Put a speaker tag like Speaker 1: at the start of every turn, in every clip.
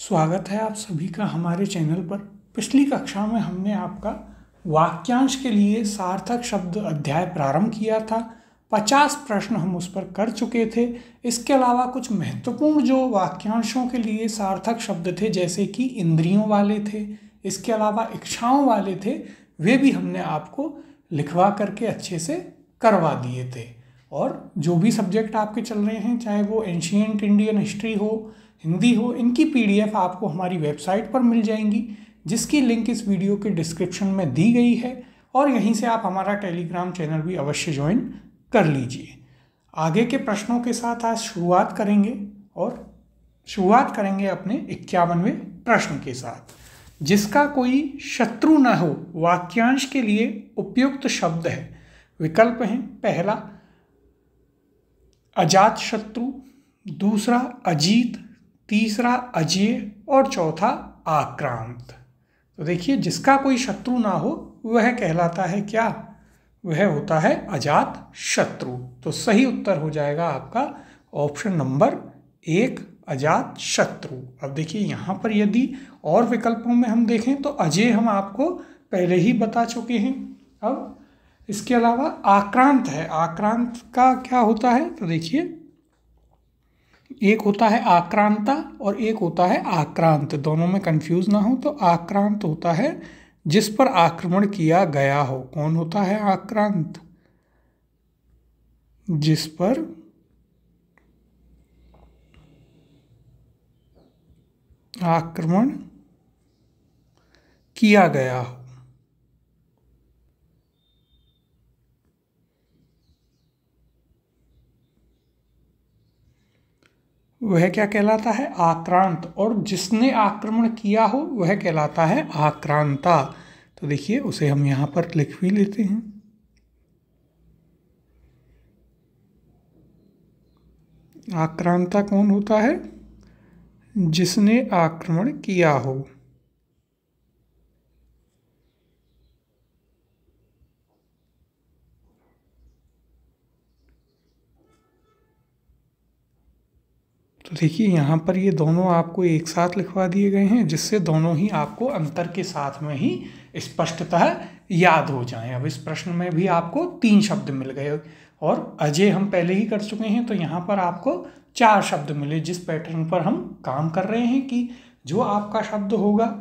Speaker 1: स्वागत है आप सभी का हमारे चैनल पर। पिछली कक्षा में हमने आपका वाक्यांश के लिए सार्थक शब्द अध्याय प्रारंभ किया था। 50 प्रश्न हम उस पर कर चुके थे। इसके अलावा कुछ महत्वपूर्ण जो वाक्यांशों के लिए सार्थक शब्द थे, जैसे कि इंद्रियों वाले थे, इसके अलावा इच्छाओं वाले थे, वे भी हमने आपको लिखवा करके अच्छे से करवा दिए थे। और जो भी सब्जेक्ट आपके चल रहे हैं, चाहे वो एंशिएंट इंडियन हिस्ट्री हो, हिंदी हो, इनकी पीडीएफ आपको हमारी वेबसाइट पर मिल जाएंगी, जिसकी लिंक इस वीडियो के डिस्क्रिप्शन में दी गई है। और यहीं से आप हमारा टेलीग्राम चैनल भी अवश्य ज्वाइन कर लीजिए। आगे के प्रश्नों के साथ आज शुरुआत करेंगे और शुरुआत करेंगे अपने 51वें प्रश्न के साथ। जिसका कोई शत्रु न हो वाक्यांश के लिए उपयुक्त शब्द है। विकल्प हैं, पहला अजात शत्रु, दूसरा अजीत, तीसरा अजेय और चौथा आक्रांत। तो देखिए, जिसका कोई शत्रु ना हो वह कहलाता है क्या? वह होता है अजात शत्रु। तो सही उत्तर हो जाएगा आपका ऑप्शन नंबर 1, अजात शत्रु। अब देखिए, यहाँ पर यदि और विकल्पों में हम देखें तो अजेय हम आपको पहले ही बता चुके हैं। अब इसके अलावा आक्रांत है। आक्रांत का क्या होता है? तो देखिए, एक होता है आक्रांता और एक होता है आक्रांत। दोनों में कंफ्यूज ना हो तो आक्रांत होता है जिस पर आक्रमण किया गया हो। कौन होता है आक्रांत? जिस पर आक्रमण किया गया हो। वह क्या कहलाता है? आक्रांत। और जिसने आक्रमण किया हो वह कहलाता है आक्रांता। तो देखिए, उसे हम यहाँ पर लिख भी लेते हैं। आक्रांता कौन होता है? जिसने आक्रमण किया हो। तो देखिए, यहाँ पर ये दोनों आपको एक साथ लिखवा दिए गए हैं, जिससे दोनों ही आपको अंतर के साथ में ही स्पष्टतः याद हो जाएं। अब इस प्रश्न में भी आपको 3 शब्द मिल गए और अजय हम पहले ही कर चुके हैं, तो यहाँ पर आपको 4 शब्द मिले। जिस पैटर्न पर हम काम कर रहे हैं कि जो आपका शब्द होगा,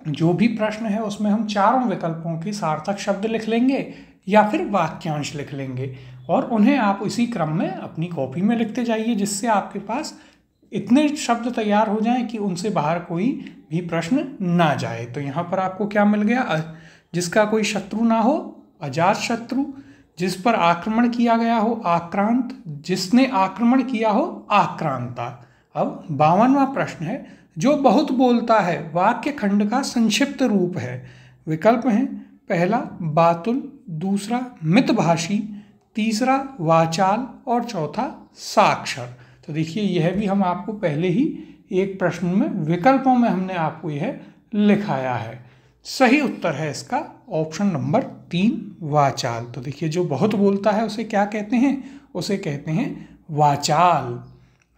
Speaker 1: जो भी प्रश्न है, उसमें हम चारों विकल्पों के सार्थक शब्द लिख लेंगे या फिर वाक्यांश लिख लेंगे और उन्हें आप इसी क्रम में अपनी कॉपी में लिखते जाइए, जिससे आपके पास इतने शब्द तैयार हो जाएं कि उनसे बाहर कोई भी प्रश्न ना जाए। तो यहाँ पर आपको क्या मिल गया? जिसका कोई शत्रु ना हो अजात शत्रु, जिस पर आक्रमण किया गया हो आक्रांत, जिसने आक्रमण किया हो आक्रांता। अब 52वां प्रश्न है, जो बहुत बोलता है वाक्य खंड का संक्षिप्त रूप है। विकल्प हैं, पहला बातुल, दूसरा मितभाषी, तीसरा वाचाल और चौथा साक्षर। तो देखिए, यह भी हम आपको पहले ही एक प्रश्न में विकल्पों में हमने आपको यह लिखाया है। सही उत्तर है इसका ऑप्शन नंबर 3, वाचाल। तो देखिए, जो बहुत बोलता है उसे क्या कहते हैं? उसे कहते हैं वाचाल।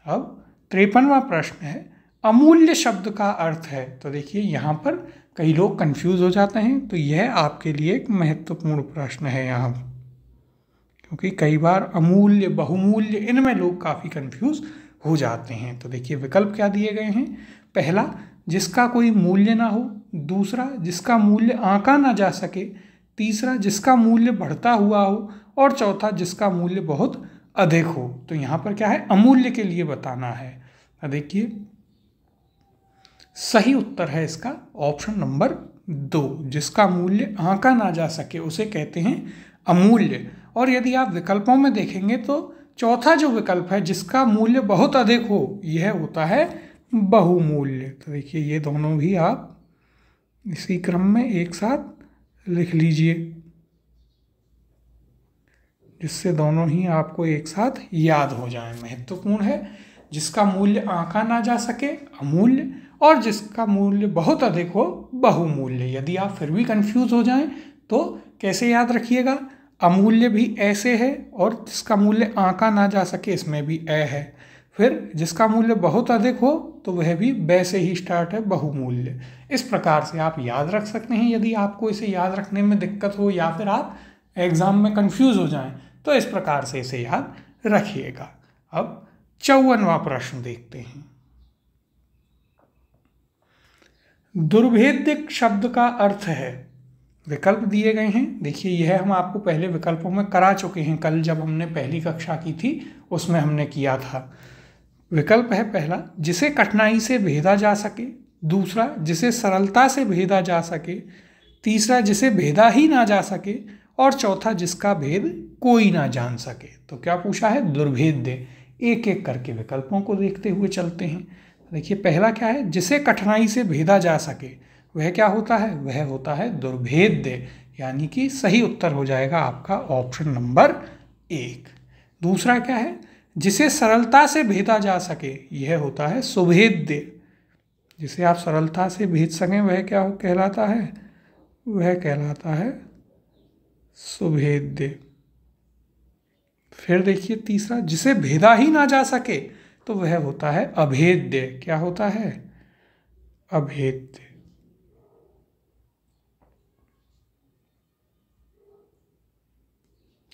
Speaker 1: अब 53वां प्रश्न है, अमूल्य शब्द का अर्थ है। तो देखिए, यहाँ पर कई लोग कंफ्यूज हो जाते हैं, तो यह आपके लिए एक महत्वपूर्ण प्रश्न है यहाँ, क्योंकि कई बार अमूल्य, बहुमूल्य, इनमें लोग काफ़ी कंफ्यूज हो जाते हैं। तो देखिए, विकल्प क्या दिए गए हैं? पहला, जिसका कोई मूल्य ना हो, दूसरा, जिसका मूल्य आंका ना जा सके, तीसरा, जिसका मूल्य बढ़ता हुआ हो और चौथा, जिसका मूल्य बहुत अधिक हो। तो यहाँ पर क्या है? अमूल्य के लिए बताना है। देखिए, सही उत्तर है इसका ऑप्शन नंबर 2, जिसका मूल्य आंका ना जा सके उसे कहते हैं अमूल्य। और यदि आप विकल्पों में देखेंगे तो चौथा जो विकल्प है, जिसका मूल्य बहुत अधिक हो, यह होता है बहुमूल्य। तो देखिए, ये दोनों भी आप इसी क्रम में एक साथ लिख लीजिए, जिससे दोनों ही आपको एक साथ याद हो जाएं। महत्वपूर्ण है, जिसका मूल्य आंका ना जा सके अमूल्य, और जिसका मूल्य बहुत अधिक हो बहुमूल्य। यदि आप फिर भी कंफ्यूज हो जाएं तो कैसे याद रखिएगा? अमूल्य भी ऐसे है और जिसका मूल्य आंका ना जा सके इसमें भी ए है। फिर जिसका मूल्य बहुत अधिक हो तो वह भी ब से ही स्टार्ट है, बहुमूल्य। इस प्रकार से आप याद रख सकते हैं। यदि आपको इसे याद रखने में दिक्कत हो या फिर आप एग्जाम में कंफ्यूज हो जाएं तो इस प्रकार से इसे याद रखिएगा। अब 54वां प्रश्न देखते हैं। दुर्भेद्य शब्द का अर्थ है, विकल्प दिए गए हैं। देखिए यह हम आपको पहले विकल्पों में करा चुके हैं, कल जब हमने पहली कक्षा की थी उसमें हमने किया था। विकल्प है पहला, जिसे कठिनाई से भेदा जा सके, दूसरा जिसे सरलता से भेदा जा सके, तीसरा जिसे भेदा ही ना जा सके, और चौथा जिसका भेद कोई ना जान सके। तो क्या पूछा है? दुर्भेद्य। एक एक करके विकल्पों को देखते हुए चलते हैं। देखिए पहला क्या है? जिसे कठिनाई से भेदा जा सके, वह क्या होता है? वह होता है दुर्भेद्य, यानी कि सही उत्तर हो जाएगा आपका ऑप्शन नंबर 1। दूसरा क्या है? जिसे सरलता से भेदा जा सके, यह होता है सुभेद्य। जिसे आप सरलता से भेज सकें वह क्या कहलाता है? वह कहलाता है सुभेद्य। फिर देखिए तीसरा, जिसे भेदा ही ना जा सके, तो वह होता है अभेद्य। क्या होता है? अभेद्य।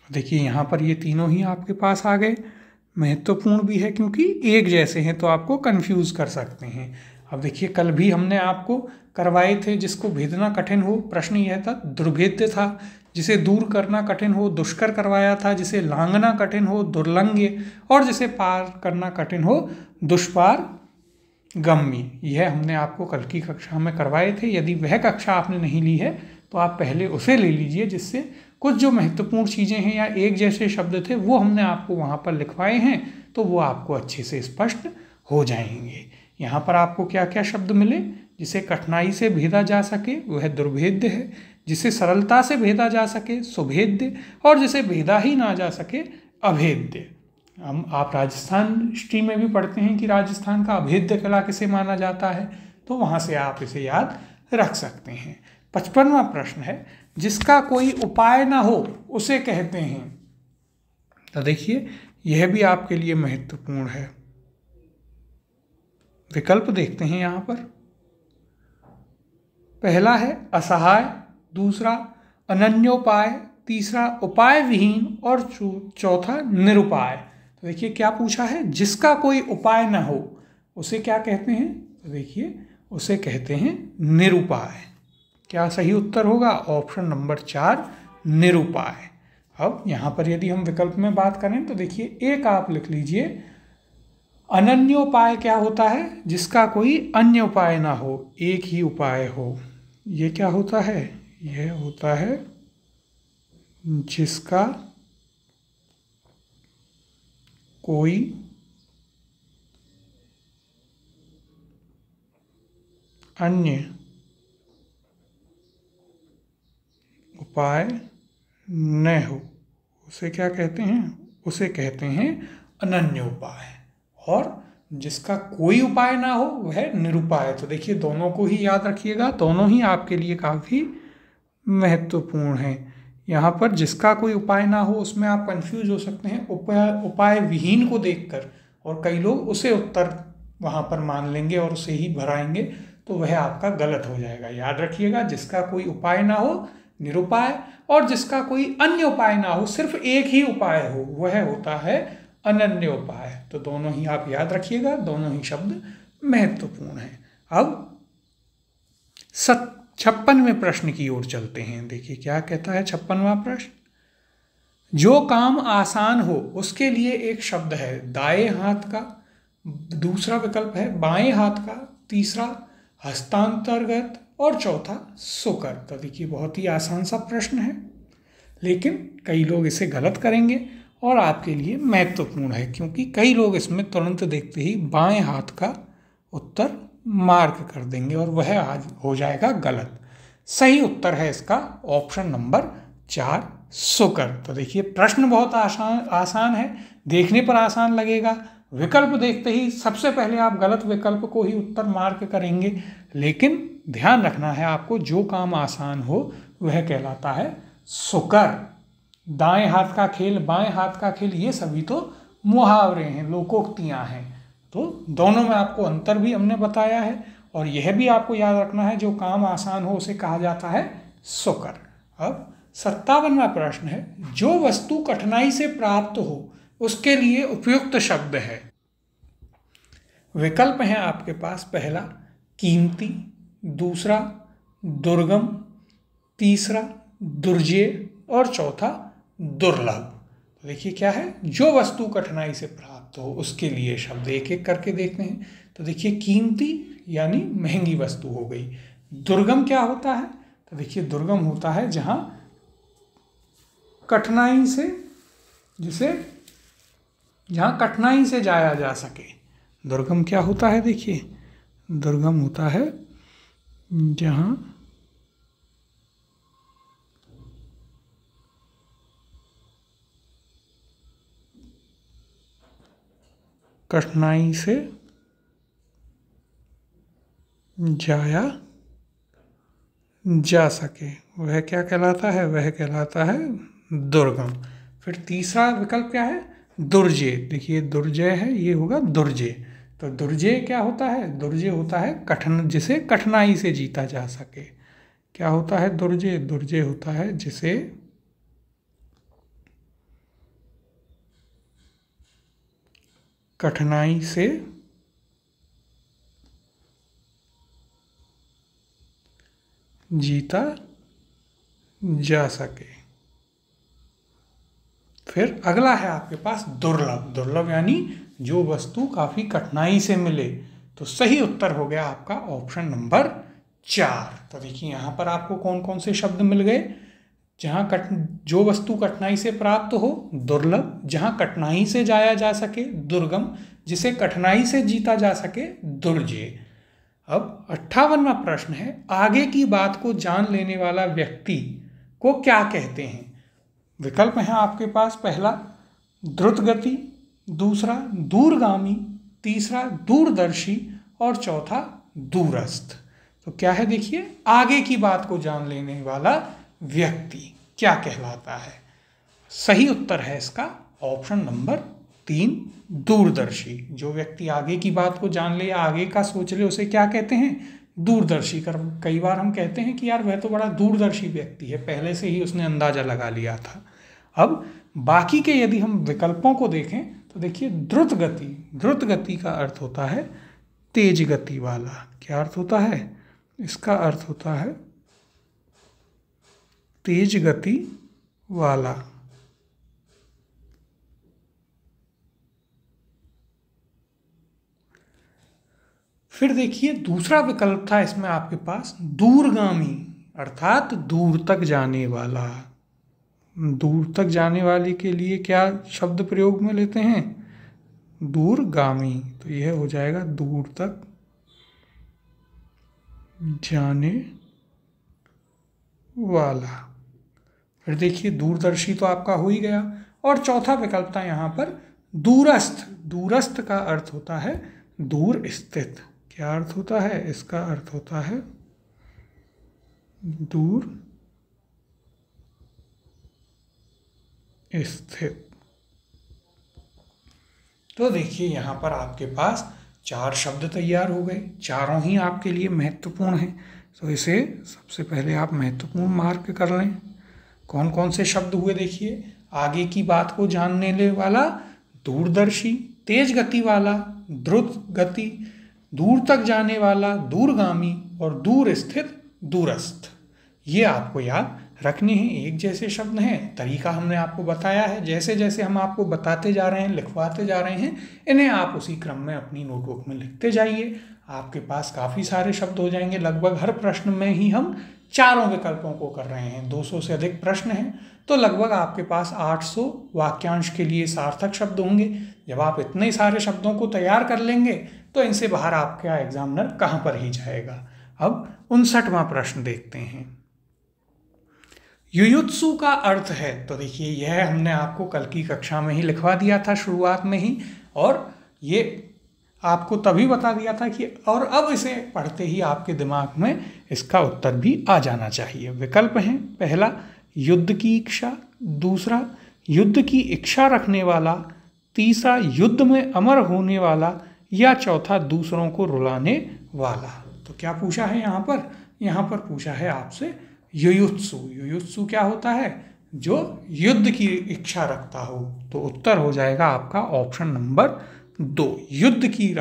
Speaker 1: देखिए यहाँ पर ये तीनों ही आपके पास आ गए। महत्वपूर्ण भी है क्योंकि एक जैसे हैं तो आपको कंफ्यूज कर सकते हैं। अब देखिए कल भी हमने आपको करवाए थे जिसको भेदना कठिन हो, प्रश्न यह था दुर्भेद्य था। जिसे दूर करना कठिन हो दुष्कर करवाया था, जिसे लांघना कठिन हो दुर्लंघ्य, और जिसे पार करना कठिन हो दुष्पार गम्य। यह हमने आपको कल की कक्षा में करवाए थे। यदि वह कक्षा आपने नहीं ली है तो आप पहले उसे ले लीजिए, जिससे कुछ जो महत्वपूर्ण चीज़ें हैं या एक जैसे शब्द थे वो हमने आपको वहाँ पर लिखवाए हैं, तो वो आपको अच्छे से स्पष्ट हो जाएंगे। यहाँ पर आपको क्या क्या शब्द मिले? जिसे कठिनाई से भेदा जा सके वह दुर्भेद्य है, जिसे सरलता से भेदा जा सके सुभेद्य, और जिसे भेदा ही ना जा सके अभेद्य। हम आप राजस्थान स्ट्रीम में भी पढ़ते हैं कि राजस्थान का अभेद्य कला किसे माना जाता है, तो वहाँ से आप इसे याद रख सकते हैं। 55वां प्रश्न है, जिसका कोई उपाय ना हो उसे कहते हैं। तो देखिए यह भी आपके लिए महत्वपूर्ण है। विकल्प देखते हैं यहाँ पर। पहला है असहाय, दूसरा अनन्योपाय, तीसरा उपाय विहीन, और चौथा निरुपाय। तो देखिए क्या पूछा है? जिसका कोई उपाय ना हो उसे क्या कहते हैं? तो देखिए उसे कहते हैं निरुपाय। क्या सही उत्तर होगा? Option number 4 निरुपाय। अब यहाँ पर यदि हम विकल्प में बात करें तो देखिए एक आप लिख लीजिए, अनन्योपाय क्या होता है? जिसका कोई अन्य उपाय ना हो, एक ही उपाय हो। ये क्या होता है? यह होता है जिसका कोई अन्य उपाय न हो, उसे क्या कहते हैं? उसे कहते हैं अनन्य उपाय। और जिसका कोई उपाय ना हो वह निरुपाय। तो देखिए दोनों को ही याद रखिएगा, दोनों ही आपके लिए काफ़ी महत्वपूर्ण है। यहाँ पर जिसका कोई उपाय ना हो उसमें आप कंफ्यूज हो सकते हैं उपाय विहीन को देखकर, और कई लोग उसे उत्तर वहाँ पर मान लेंगे और उसे ही भराएंगे, तो वह आपका गलत हो जाएगा। याद रखिएगा, जिसका कोई उपाय ना हो निरुपाय, और जिसका कोई अन्य उपाय ना हो, सिर्फ एक ही उपाय हो, वह होता है अनन्य उपाय। तो दोनों ही आप याद रखिएगा, दोनों ही शब्द महत्वपूर्ण हैं। अब 56वें प्रश्न की ओर चलते हैं। देखिए क्या कहता है 56वां प्रश्न, जो काम आसान हो उसके लिए एक शब्द है दाएं हाथ का, दूसरा विकल्प है बाएं हाथ का, तीसरा हस्तांतरगत, और चौथा सुकर। तो देखिए बहुत ही आसान सा प्रश्न है, लेकिन कई लोग इसे गलत करेंगे और आपके लिए महत्वपूर्ण है, क्योंकि कई लोग इसमें तुरंत देखते ही बाएं हाथ का उत्तर मार्क कर देंगे और वह आज हो जाएगा गलत। सही उत्तर है इसका ऑप्शन नंबर 4 सुकर। तो देखिए प्रश्न बहुत आसान है, देखने पर आसान लगेगा, विकल्प देखते ही सबसे पहले आप गलत विकल्प को ही उत्तर मार्क करेंगे, लेकिन ध्यान रखना है आपको, जो काम आसान हो वह कहलाता है सुकर। दाएं हाथ का खेल, बाएं हाथ का खेल, ये सभी तो मुहावरे हैं, लोकोक्तियां हैं। तो दोनों में आपको अंतर भी हमने बताया है, और यह भी आपको याद रखना है जो काम आसान हो उसे कहा जाता है सुकर। अब 57वां प्रश्न है, जो वस्तु कठिनाई से प्राप्त हो उसके लिए उपयुक्त शब्द है। विकल्प हैं आपके पास, पहला कीमती, दूसरा दुर्गम, तीसरा दुर्जेय और चौथा दुर्लभ। तो देखिए क्या है, जो वस्तु कठिनाई से प्राप्त हो उसके लिए शब्द एक एक करके देखते हैं। तो देखिए कीमती यानी महंगी वस्तु हो गई। दुर्गम क्या होता है, तो देखिए दुर्गम होता है जहां कठिनाई से जहां कठिनाई से जाया जा सके। दुर्गम क्या होता है, देखिए दुर्गम होता है जहां कठिनाई से जाया जा सके, वह क्या कहलाता है, वह कहलाता है दुर्गम। फिर तीसरा विकल्प क्या है, दुर्जेय। देखिए दुर्जेय है, ये होगा दुर्जेय। तो दुर्जेय क्या होता है, दुर्जेय होता है जिसे कठिनाई से जीता जा सके। क्या होता है दुर्जेय, दुर्जेय होता है जिसे कठिनाई से जीता जा सके। फिर अगला है आपके पास दुर्लभ। दुर्लभ यानी जो वस्तु काफी कठिनाई से मिले। तो सही उत्तर हो गया आपका ऑप्शन नंबर 4। तो देखिए यहाँ पर आपको कौन कौन से शब्द मिल गए, जो वस्तु कठिनाई से प्राप्त हो दुर्लभ, जहां कठिनाई से जाया जा सके दुर्गम, जिसे कठिनाई से जीता जा सके दुर्जेय। अब 58वां प्रश्न है, आगे की बात को जान लेने वाला व्यक्ति को क्या कहते हैं। विकल्प है आपके पास, पहला द्रुत गति, दूसरा दूरगामी, तीसरा दूरदर्शी और चौथा दूरस्थ। तो क्या है, देखिए आगे की बात को जान लेने वाला व्यक्ति क्या कहलाता है। सही उत्तर है इसका ऑप्शन नंबर 3 दूरदर्शी। जो व्यक्ति आगे की बात को जान ले या आगे का सोच ले उसे क्या कहते हैं, दूरदर्शी। कई बार हम कहते हैं कि यार वह तो बड़ा दूरदर्शी व्यक्ति है, पहले से ही उसने अंदाजा लगा लिया था। अब बाकी के यदि हम विकल्पों को देखें तो देखिए द्रुत गति, द्रुत गति का अर्थ होता है तेज गति वाला। क्या अर्थ होता है, इसका अर्थ होता है तेज गति वाला। फिर देखिए दूसरा विकल्प था इसमें आपके पास दूरगामी, अर्थात दूर तक जाने वाला। दूर तक जाने वाले के लिए क्या शब्द प्रयोग में लेते हैं, दूरगामी। तो यह हो जाएगा दूर तक जाने वाला। फिर देखिए दूरदर्शी तो आपका हो ही गया, और चौथा विकल्प था यहाँ पर दूरस्थ। दूरस्थ का अर्थ होता है दूर स्थित। क्या अर्थ होता है, इसका अर्थ होता है दूर स्थित। तो देखिए यहाँ पर आपके पास 4 शब्द तैयार हो गए, चारों ही आपके लिए महत्वपूर्ण हैं। तो इसे सबसे पहले आप महत्वपूर्ण मार्क कर लें। कौन कौन से शब्द हुए, देखिए आगे की बात को जानने वाला दूरदर्शी, तेज गति वाला द्रुत गति, दूर तक जाने वाला दूरगामी और दूर स्थित दूरस्थ। ये आपको याद रखने हैं। एक जैसे शब्द हैं, तरीका हमने आपको बताया है। जैसे जैसे हम आपको बताते जा रहे हैं, लिखवाते जा रहे हैं, इन्हें आप उसी क्रम में अपनी नोटबुक में लिखते जाइए। आपके पास काफ़ी सारे शब्द हो जाएंगे। लगभग हर प्रश्न में ही हम चारों विकल्पों को कर रहे हैं। 200 से अधिक प्रश्न हैं, तो लगभग आपके पास 800 वाक्यांश के लिए सार्थक शब्द होंगे। जब आप इतने सारे शब्दों को तैयार कर लेंगे तो इनसे बाहर आपका एग्जामिनर कहाँ पर ही जाएगा। अब 59वां प्रश्न देखते हैं। युयुत्सु का अर्थ है, तो देखिए यह हमने आपको कल की कक्षा में ही लिखवा दिया था शुरुआत में ही, और ये आपको तभी बता दिया था कि और अब इसे पढ़ते ही आपके दिमाग में इसका उत्तर भी आ जाना चाहिए। विकल्प हैं, पहला युद्ध की इच्छा, दूसरा युद्ध की इच्छा रखने वाला, तीसरा युद्ध में अमर होने वाला या चौथा दूसरों को रुलाने वाला। तो क्या पूछा है यहाँ पर? यहाँ पर पूछा है आपसे युयुत्सु। युयुत्सु क्या होता है? जो युद्ध की इच्छा रखता हो। तो उत्तर हो जाएगा आपका ऑप्शन नंबर 2, युद्ध की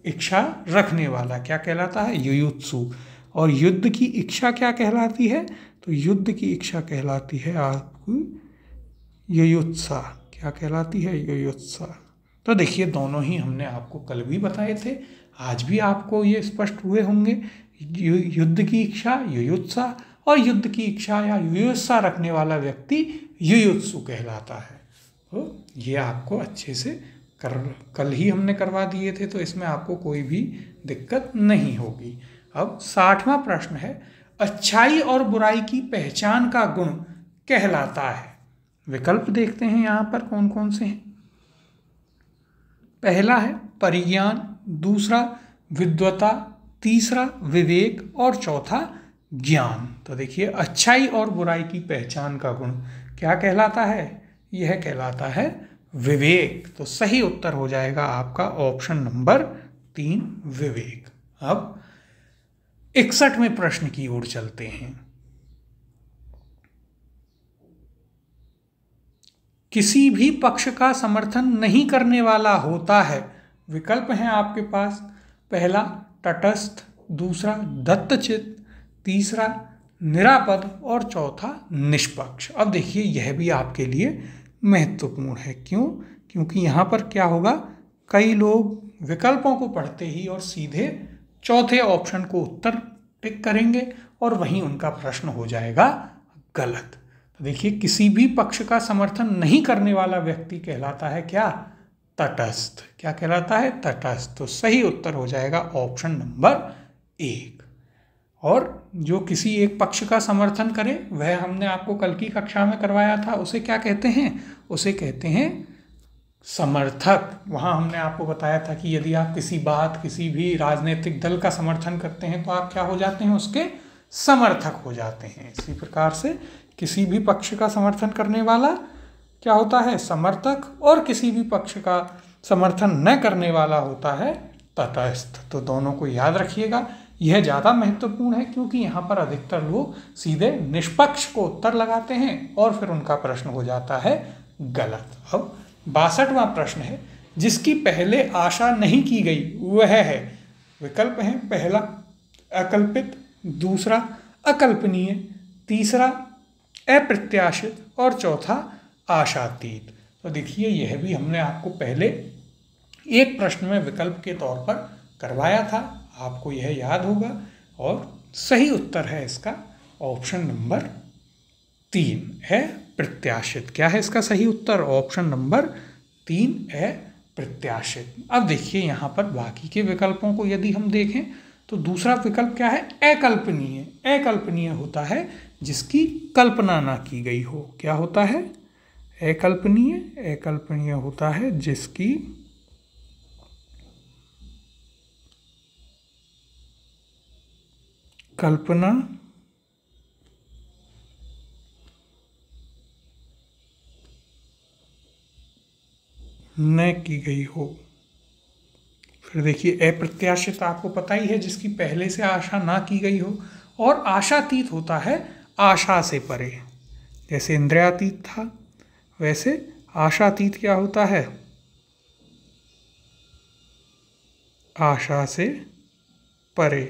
Speaker 1: इच्छा रखने वाला क्या कहलाता है? युयुत्सु। और युद्ध की इच्छा क्या कहलाती है? तो युद्ध की इच्छा कहलाती है आपकी युयुत्सा। क्या कहलाती है? युयुत्सा। तो देखिए दोनों ही हमने आपको कल भी बताए थे, आज भी आपको ये स्पष्ट हुए होंगे। युद्ध की इच्छा युयुत्सा, और युद्ध की इच्छा या युयुत्सा रखने वाला व्यक्ति युयुत्सु कहलाता है। तो ये आपको अच्छे से कल ही हमने करवा दिए थे, तो इसमें आपको कोई भी दिक्कत नहीं होगी। अब 60वां प्रश्न है, अच्छाई और बुराई की पहचान का गुण कहलाता है। विकल्प देखते हैं यहाँ पर कौन कौन से हैं। पहला है परिज्ञान, दूसरा विद्वता, तीसरा विवेक और चौथा ज्ञान। तो देखिए अच्छाई और बुराई की पहचान का गुण क्या कहलाता है? यह कहलाता है विवेक। तो सही उत्तर हो जाएगा आपका ऑप्शन नंबर 3, विवेक। अब 61वें प्रश्न की ओर चलते हैं। किसी भी पक्ष का समर्थन नहीं करने वाला होता है। विकल्प हैं आपके पास, पहला तटस्थ, दूसरा दत्तचित्त, तीसरा निरापद और चौथा निष्पक्ष। अब देखिए यह भी आपके लिए महत्वपूर्ण है। क्यों? क्योंकि यहाँ पर क्या होगा, कई लोग विकल्पों को पढ़ते ही और सीधे चौथे ऑप्शन को उत्तर टिक करेंगे और वहीं उनका प्रश्न हो जाएगा गलत। तो देखिए किसी भी पक्ष का समर्थन नहीं करने वाला व्यक्ति कहलाता है क्या? तटस्थ। क्या कहलाता है? तटस्थ। तो सही उत्तर हो जाएगा ऑप्शन नंबर 1। और जो किसी एक पक्ष का समर्थन करे, वह हमने आपको कल की कक्षा में करवाया था, उसे क्या कहते हैं? उसे कहते हैं समर्थक। वहाँ हमने आपको बताया था कि यदि आप किसी बात, किसी भी राजनीतिक दल का समर्थन करते हैं तो आप क्या हो जाते हैं? उसके समर्थक हो जाते हैं। इसी प्रकार से किसी भी पक्ष का समर्थन करने वाला क्या होता है? समर्थक। और किसी भी पक्ष का समर्थन न करने वाला होता है तटस्थ। तो दोनों को याद रखिएगा। यह ज़्यादा महत्वपूर्ण है क्योंकि यहाँ पर अधिकतर लोग सीधे निष्पक्ष को उत्तर लगाते हैं और फिर उनका प्रश्न हो जाता है गलत। अब 62वां प्रश्न है, जिसकी पहले आशा नहीं की गई वह है। विकल्प हैं, पहला अकल्पित, दूसरा अकल्पनीय, तीसरा अप्रत्याशित और चौथा आशातीत। तो देखिए यह भी हमने आपको पहले एक प्रश्न में विकल्प के तौर पर करवाया था, आपको यह याद होगा। और सही उत्तर है इसका ऑप्शन नंबर 3 है प्रत्याशित। क्या है इसका सही उत्तर? ऑप्शन नंबर 3 है प्रत्याशित। अब देखिए यहाँ पर बाकी के विकल्पों को यदि हम देखें तो दूसरा विकल्प क्या है? अकल्पनीय। अकल्पनीय होता है जिसकी कल्पना ना की गई हो। क्या होता है? अकल्पनीय। अकल्पनीय होता है जिसकी कल्पना न की गई हो। फिर देखिए अप्रत्याशित आपको पता ही है, जिसकी पहले से आशा ना की गई हो। और आशातीत होता है आशा से परे। जैसे इंद्रियातीत था, वैसे आशातीत क्या होता है? आशा से परे।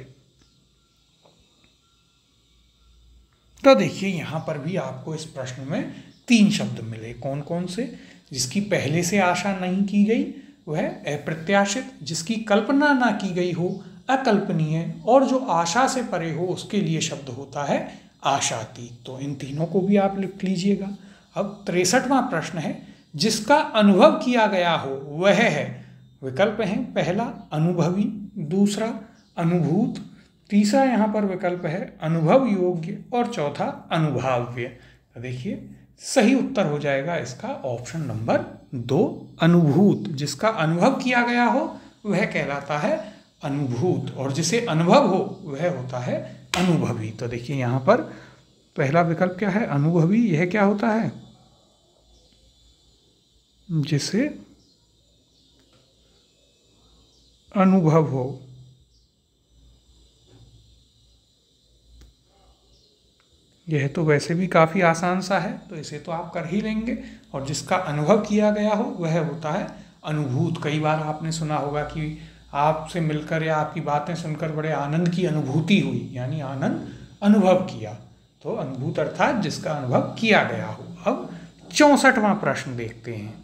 Speaker 1: तो देखिए यहाँ पर भी आपको इस प्रश्न में 3 शब्द मिले। कौन कौन से? जिसकी पहले से आशा नहीं की गई वह अप्रत्याशित, जिसकी कल्पना ना की गई हो अकल्पनीय, और जो आशा से परे हो उसके लिए शब्द होता है आशातीत। तो इन तीनों को भी आप लिख लीजिएगा। अब 63वां प्रश्न है, जिसका अनुभव किया गया हो वह है। विकल्प हैं, पहला अनुभवी, दूसरा अनुभूत, तीसरा यहाँ पर विकल्प है अनुभव योग्य और चौथा अनुभाव्य। तो देखिए सही उत्तर हो जाएगा इसका ऑप्शन नंबर 2 अनुभूत। जिसका अनुभव किया गया हो वह कहलाता है अनुभूत, और जिसे अनुभव हो वह होता है अनुभवी। तो देखिए यहाँ पर पहला विकल्प क्या है? अनुभवी। यह क्या होता है? जिसे अनुभव हो। यह तो वैसे भी काफ़ी आसान सा है, तो इसे तो आप कर ही लेंगे। और जिसका अनुभव किया गया हो वह होता है अनुभूत। कई बार आपने सुना होगा कि आपसे मिलकर या आपकी बातें सुनकर बड़े आनंद की अनुभूति हुई, यानी आनंद अनुभव किया। तो अनुभूत अर्थात जिसका अनुभव किया गया हो। अब 64वां प्रश्न देखते हैं।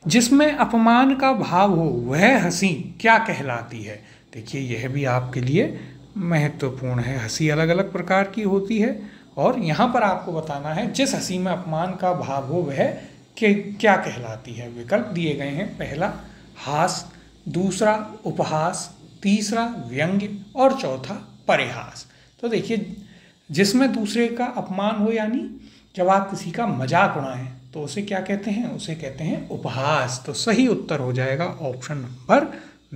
Speaker 1: जिसमें अपमान का भाव हो वह हंसी क्या कहलाती है? देखिए यह भी आपके लिए महत्वपूर्ण है। हंसी अलग अलग प्रकार की होती है और यहाँ पर आपको बताना है जिस हंसी में अपमान का भाव हो वह क्या कहलाती है। विकल्प दिए गए हैं, पहला हास, दूसरा उपहास, तीसरा व्यंग्य और चौथा परिहास। तो देखिए जिसमें दूसरे का अपमान हो, यानी जब आप किसी का मजाक उड़ाएं तो उसे क्या कहते हैं? उसे कहते हैं उपहास। तो सही उत्तर हो जाएगा ऑप्शन नंबर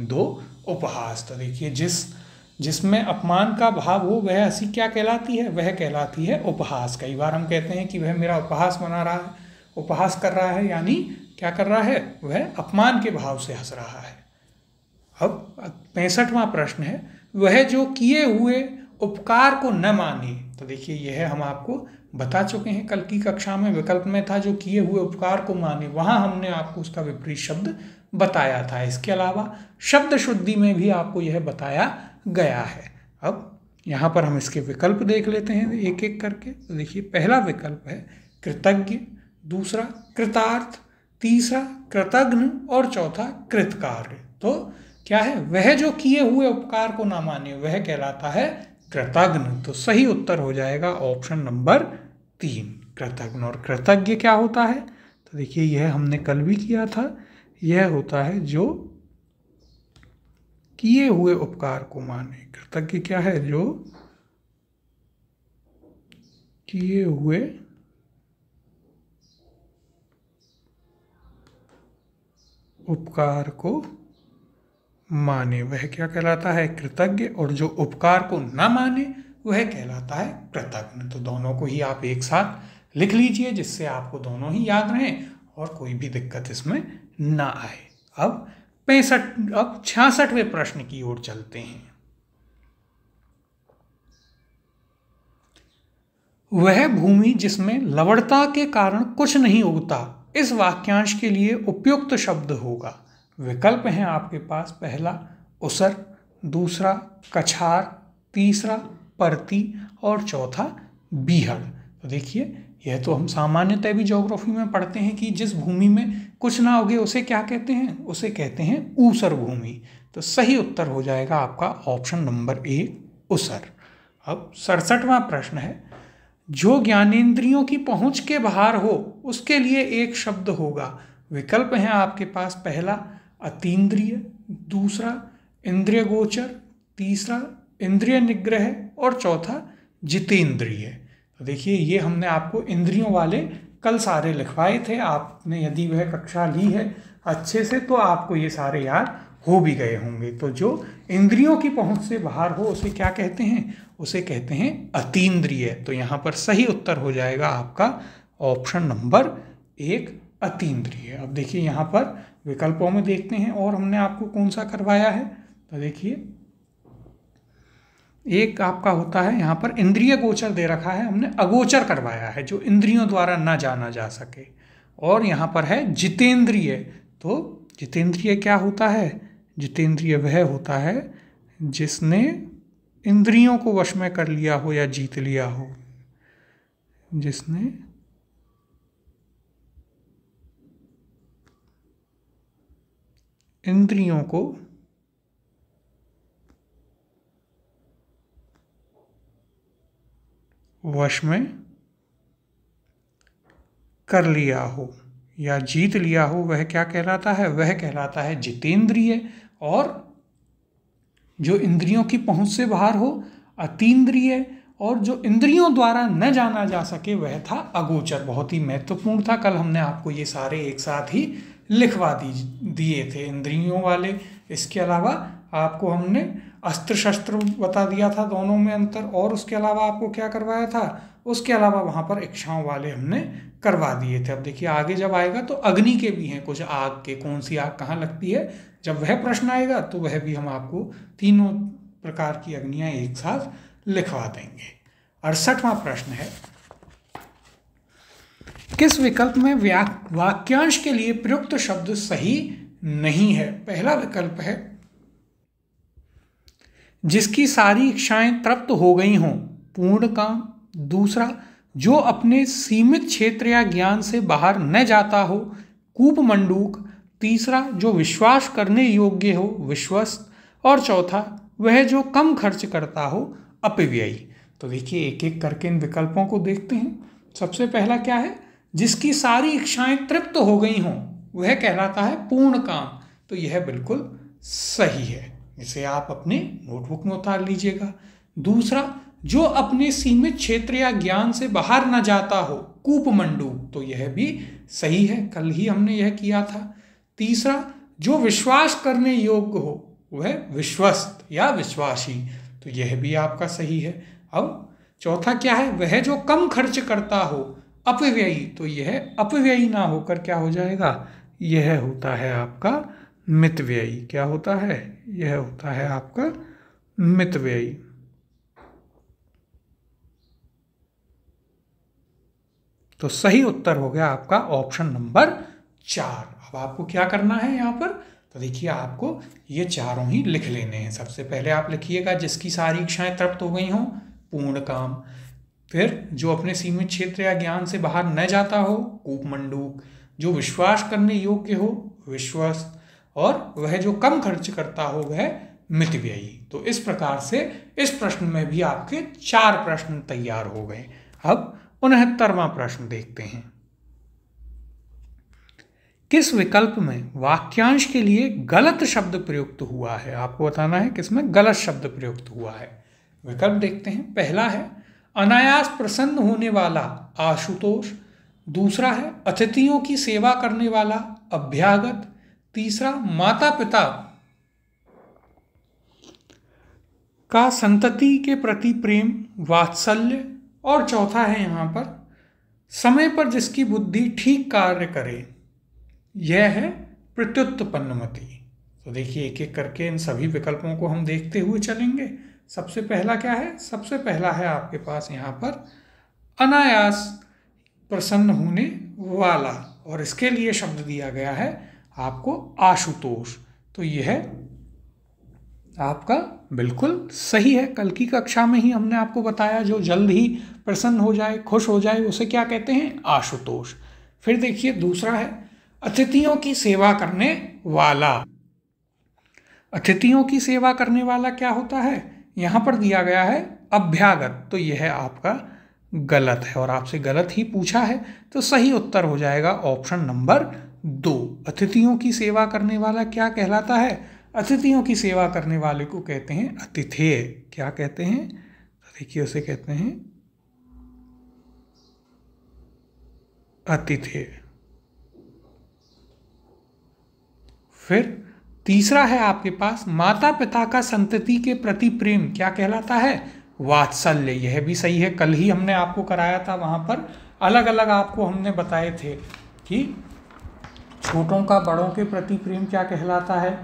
Speaker 1: 2, उपहास। तो देखिए जिसमें अपमान का भाव हो वह हंसी क्या कहलाती है? वह कहलाती है उपहास। कई बार हम कहते हैं कि वह मेरा उपहास बना रहा है, उपहास कर रहा है, यानी क्या कर रहा है? वह अपमान के भाव से हंस रहा है। अब 65वां प्रश्न है, वह जो किए हुए उपकार को न माने। तो देखिए यह हम आपको बता चुके हैं कल की कक्षा में। विकल्प में था जो किए हुए उपकार को माने, वहां हमने आपको उसका विपरीत शब्द बताया था। इसके अलावा शब्द शुद्धि में भी आपको यह बताया गया है। अब यहाँ पर हम इसके विकल्प देख लेते हैं एक एक करके। तो देखिए पहला विकल्प है कृतज्ञ, दूसरा कृतार्थ, तीसरा कृतघ्न और चौथा कृतकार्य। तो क्या है? वह जो किए हुए उपकार को ना माने वह कहलाता है कृतघ्न। तो सही उत्तर हो जाएगा ऑप्शन नंबर 3, कृतघ्न। और कृतज्ञ क्या होता है? तो देखिए यह हमने कल भी किया था। यह होता है जो किए हुए उपकार को माने। कृतज्ञ क्या है? जो किए हुए उपकार को माने वह क्या कहलाता है? कृतज्ञ। और जो उपकार को ना माने वह कहलाता है कृतघ्न। तो दोनों को ही आप एक साथ लिख लीजिए जिससे आपको दोनों ही याद रहें और कोई भी दिक्कत इसमें ना आए। अब 66वें प्रश्न की ओर चलते हैं। वह भूमि जिसमें लवणता के कारण कुछ नहीं उगता, इस वाक्यांश के लिए उपयुक्त शब्द होगा। विकल्प हैं आपके पास, पहला उसर, दूसरा कछार, तीसरा परती और चौथा बीहड़। तो देखिए यह तो हम सामान्यतः भी ज्योग्राफी में पढ़ते हैं कि जिस भूमि में कुछ ना उगे उसे क्या कहते हैं? उसे कहते हैं ऊसर भूमि। तो सही उत्तर हो जाएगा आपका ऑप्शन नंबर 1, उसर। अब 67वां प्रश्न है, जो ज्ञानेंद्रियों की पहुंच के बाहर हो उसके लिए एक शब्द होगा। विकल्प हैं आपके पास, पहला अतीन्द्रिय, दूसरा इंद्रिय गोचर, तीसरा इंद्रिय निग्रह और चौथा जितेंद्रिय। तो देखिए ये हमने आपको इंद्रियों वाले कल सारे लिखवाए थे। आपने यदि वह कक्षा ली है अच्छे से तो आपको ये सारे याद हो भी गए होंगे। तो जो इंद्रियों की पहुंच से बाहर हो उसे क्या कहते हैं? उसे कहते हैं अतीन्द्रिय। तो यहाँ पर सही उत्तर हो जाएगा आपका ऑप्शन नंबर 1, अतीन्द्रिय। अब देखिए यहाँ पर विकल्पों में देखते हैं और हमने आपको कौन सा करवाया है। तो देखिए एक आपका होता है यहाँ पर इंद्रिय गोचर दे रखा है, हमने अगोचर करवाया है जो इंद्रियों द्वारा न जाना जा सके। और यहाँ पर है जितेंद्रिय। तो जितेंद्रिय क्या होता है? जितेंद्रिय वह होता है जिसने इंद्रियों को वश में कर लिया हो या जीत लिया हो, जिसने इंद्रियों को वश में कर लिया हो या जीत लिया हो वह क्या कहलाता है? वह कहलाता है जितेंद्रिय। और जो इंद्रियों की पहुंच से बाहर हो अतीन्द्रिय। और जो इंद्रियों द्वारा न जाना जा सके वह था अगोचर। बहुत ही महत्वपूर्ण था, कल हमने आपको ये सारे एक साथ ही लिखवा दिए थे इंद्रियों वाले। इसके अलावा आपको हमने अस्त्र शस्त्र बता दिया था दोनों में अंतर, और उसके अलावा आपको क्या करवाया था, उसके अलावा वहाँ पर इच्छाओं वाले हमने करवा दिए थे। अब देखिए आगे जब आएगा तो अग्नि के भी हैं कुछ, आग के, कौन सी आग कहाँ लगती है, जब वह प्रश्न आएगा तो वह भी हम आपको तीनों प्रकार की अग्नियाँ एक साथ लिखवा देंगे। 68वां प्रश्न है, किस विकल्प में वाक्यांश के लिए प्रयुक्त शब्द सही नहीं है। पहला विकल्प है जिसकी सारी इच्छाएं तृप्त हो गई हों, पूर्ण काम। दूसरा, जो अपने सीमित क्षेत्र या ज्ञान से बाहर न जाता हो, कूपमंडूक। तीसरा, जो विश्वास करने योग्य हो, विश्वस्त। और चौथा, वह जो कम खर्च करता हो, अपव्ययी। तो देखिए एक एक करके इन विकल्पों को देखते हैं। सबसे पहला क्या है, जिसकी सारी इच्छाएं तृप्त हो गई हों, वह कहलाता है पूर्ण काम। तो यह बिल्कुल सही है, इसे आप अपने नोटबुक में उतार लीजिएगा। दूसरा, जो अपने सीमित क्षेत्र या ज्ञान से बाहर न जाता हो, कूपमंडूक। तो यह भी सही है, कल ही हमने यह किया था। तीसरा, जो विश्वास करने योग्य हो, वह विश्वस्त या विश्वासी। तो यह भी आपका सही है। अब चौथा क्या है, वह जो कम खर्च करता हो, अपव्ययी। तो यह अपव्ययी ना होकर क्या हो जाएगा, यह होता है आपका मितव्ययी। क्या होता है, यह होता है आपका मितव्ययी। तो सही उत्तर हो गया आपका ऑप्शन नंबर 4। अब आपको क्या करना है यहाँ पर, तो देखिए आपको ये चारों ही लिख लेने हैं। सबसे पहले आप लिखिएगा जिसकी सारी इच्छाएं तृप्त हो गई हों, पूर्ण काम। फिर जो अपने सीमित क्षेत्र या ज्ञान से बाहर न जाता हो, कूपमंडूक। जो विश्वास करने योग्य हो, विश्वस्त। और वह जो कम खर्च करता हो, वह मितव्ययी। तो इस प्रकार से इस प्रश्न में भी आपके 4 प्रश्न तैयार हो गए। अब 69वां प्रश्न देखते हैं, किस विकल्प में वाक्यांश के लिए गलत शब्द प्रयुक्त हुआ है। आपको बताना है किसमें गलत शब्द प्रयुक्त हुआ है। विकल्प देखते हैं। पहला है अनायास प्रसन्न होने वाला, आशुतोष। दूसरा है अतिथियों की सेवा करने वाला, अभ्यागत। तीसरा, माता पिता का संतति के प्रति प्रेम, वात्सल्य। और चौथा है यहाँ पर समय पर जिसकी बुद्धि ठीक कार्य करे, यह है प्रत्युत्पन्नमति। तो देखिए एक एक करके इन सभी विकल्पों को हम देखते हुए चलेंगे। सबसे पहला क्या है, सबसे पहला है आपके पास यहाँ पर अनायास प्रसन्न होने वाला, और इसके लिए शब्द दिया गया है आपको आशुतोष। तो यह आपका बिल्कुल सही है। कल की कक्षा में ही हमने आपको बताया जो जल्द ही प्रसन्न हो जाए, खुश हो जाए, उसे क्या कहते हैं, आशुतोष। फिर देखिए दूसरा है अतिथियों की सेवा करने वाला। अतिथियों की सेवा करने वाला क्या होता है, यहाँ पर दिया गया है अभ्यागत। तो यह आपका गलत है और आपसे गलत ही पूछा है। तो सही उत्तर हो जाएगा ऑप्शन नंबर 2। अतिथियों की सेवा करने वाला क्या कहलाता है, अतिथियों की सेवा करने वाले को कहते हैं अतिथेय। क्या कहते हैं, तो देखिए उसे कहते हैं अतिथेय। फिर तीसरा है आपके पास माता पिता का संतति के प्रति प्रेम, क्या कहलाता है, वात्सल्य। यह भी सही है, कल ही हमने आपको कराया था, वहाँ पर अलग अलग आपको हमने बताए थे कि छोटों का बड़ों के प्रति प्रेम क्या कहलाता है,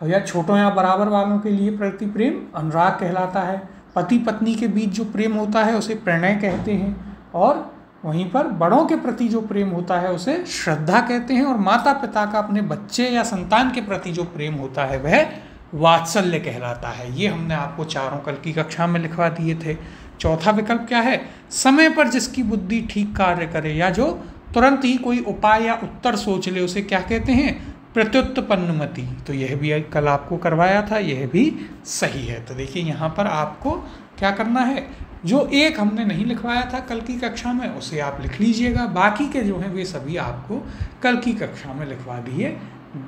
Speaker 1: या छोटों या बराबर वालों के लिए प्रति प्रेम अनुराग कहलाता है। पति पत्नी के बीच जो प्रेम होता है उसे प्रणय कहते हैं, और वहीं पर बड़ों के प्रति जो प्रेम होता है उसे श्रद्धा कहते हैं, और माता पिता का अपने बच्चे या संतान के प्रति जो प्रेम होता है वह वात्सल्य कहलाता है। ये हमने आपको चारों कल की कक्षा में लिखवा दिए थे। चौथा विकल्प क्या है, समय पर जिसकी बुद्धि ठीक कार्य करे, या जो तुरंत ही कोई उपाय या उत्तर सोच ले, उसे क्या कहते हैं, प्रत्युत्पन्नमति। तो यह भी कल आपको करवाया था, यह भी सही है। तो देखिए यहाँ पर आपको क्या करना है, जो एक हमने नहीं लिखवाया था कल की कक्षा में उसे आप लिख लीजिएगा, बाकी के जो हैं वे सभी आपको कल की कक्षा में लिखवा दिए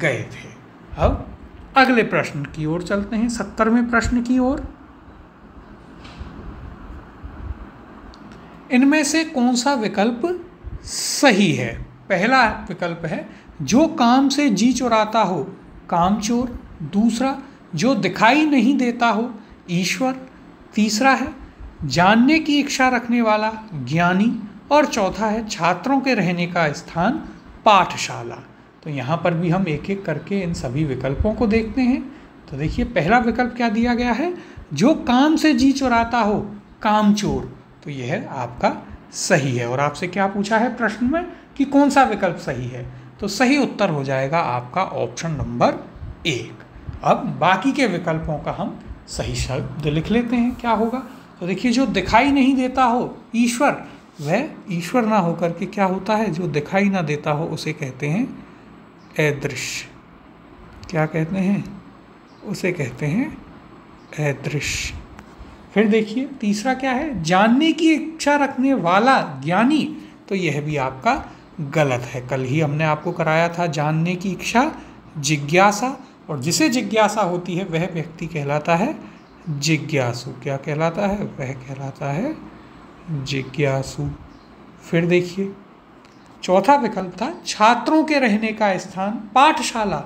Speaker 1: गए थे। अब अगले प्रश्न की ओर चलते हैं, 70वें प्रश्न की ओर। इनमें से कौन सा विकल्प सही है। पहला विकल्प है जो काम से जी चुराता हो, कामचोर। दूसरा, जो दिखाई नहीं देता हो ईश्वर, तीसरा है जानने की इच्छा रखने वाला ज्ञानी, और चौथा है छात्रों के रहने का स्थान पाठशाला। तो यहाँ पर भी हम एक एक करके इन सभी विकल्पों को देखते हैं। तो देखिए पहला विकल्प क्या दिया गया है, जो काम से जी चुराता हो कामचोर। तो यह आपका सही है। और आपसे क्या पूछा है प्रश्न में कि कौन सा विकल्प सही है, तो सही उत्तर हो जाएगा आपका ऑप्शन नंबर 1। अब बाकी के विकल्पों का हम सही शब्द लिख लेते हैं, क्या होगा। तो देखिए जो दिखाई नहीं देता हो ईश्वर, वह ईश्वर ना होकर के क्या होता है, जो दिखाई ना देता हो उसे कहते हैं अदृश्य। क्या कहते हैं, उसे कहते हैं अदृश्य। फिर देखिए तीसरा क्या है, जानने की इच्छा रखने वाला ज्ञानी। तो यह भी आपका गलत है। कल ही हमने आपको कराया था जानने की इच्छा जिज्ञासा, और जिसे जिज्ञासा होती है वह व्यक्ति कहलाता है जिज्ञासु। क्या कहलाता है, वह कहलाता है जिज्ञासु। फिर देखिए चौथा विकल्प था छात्रों के रहने का स्थान पाठशाला।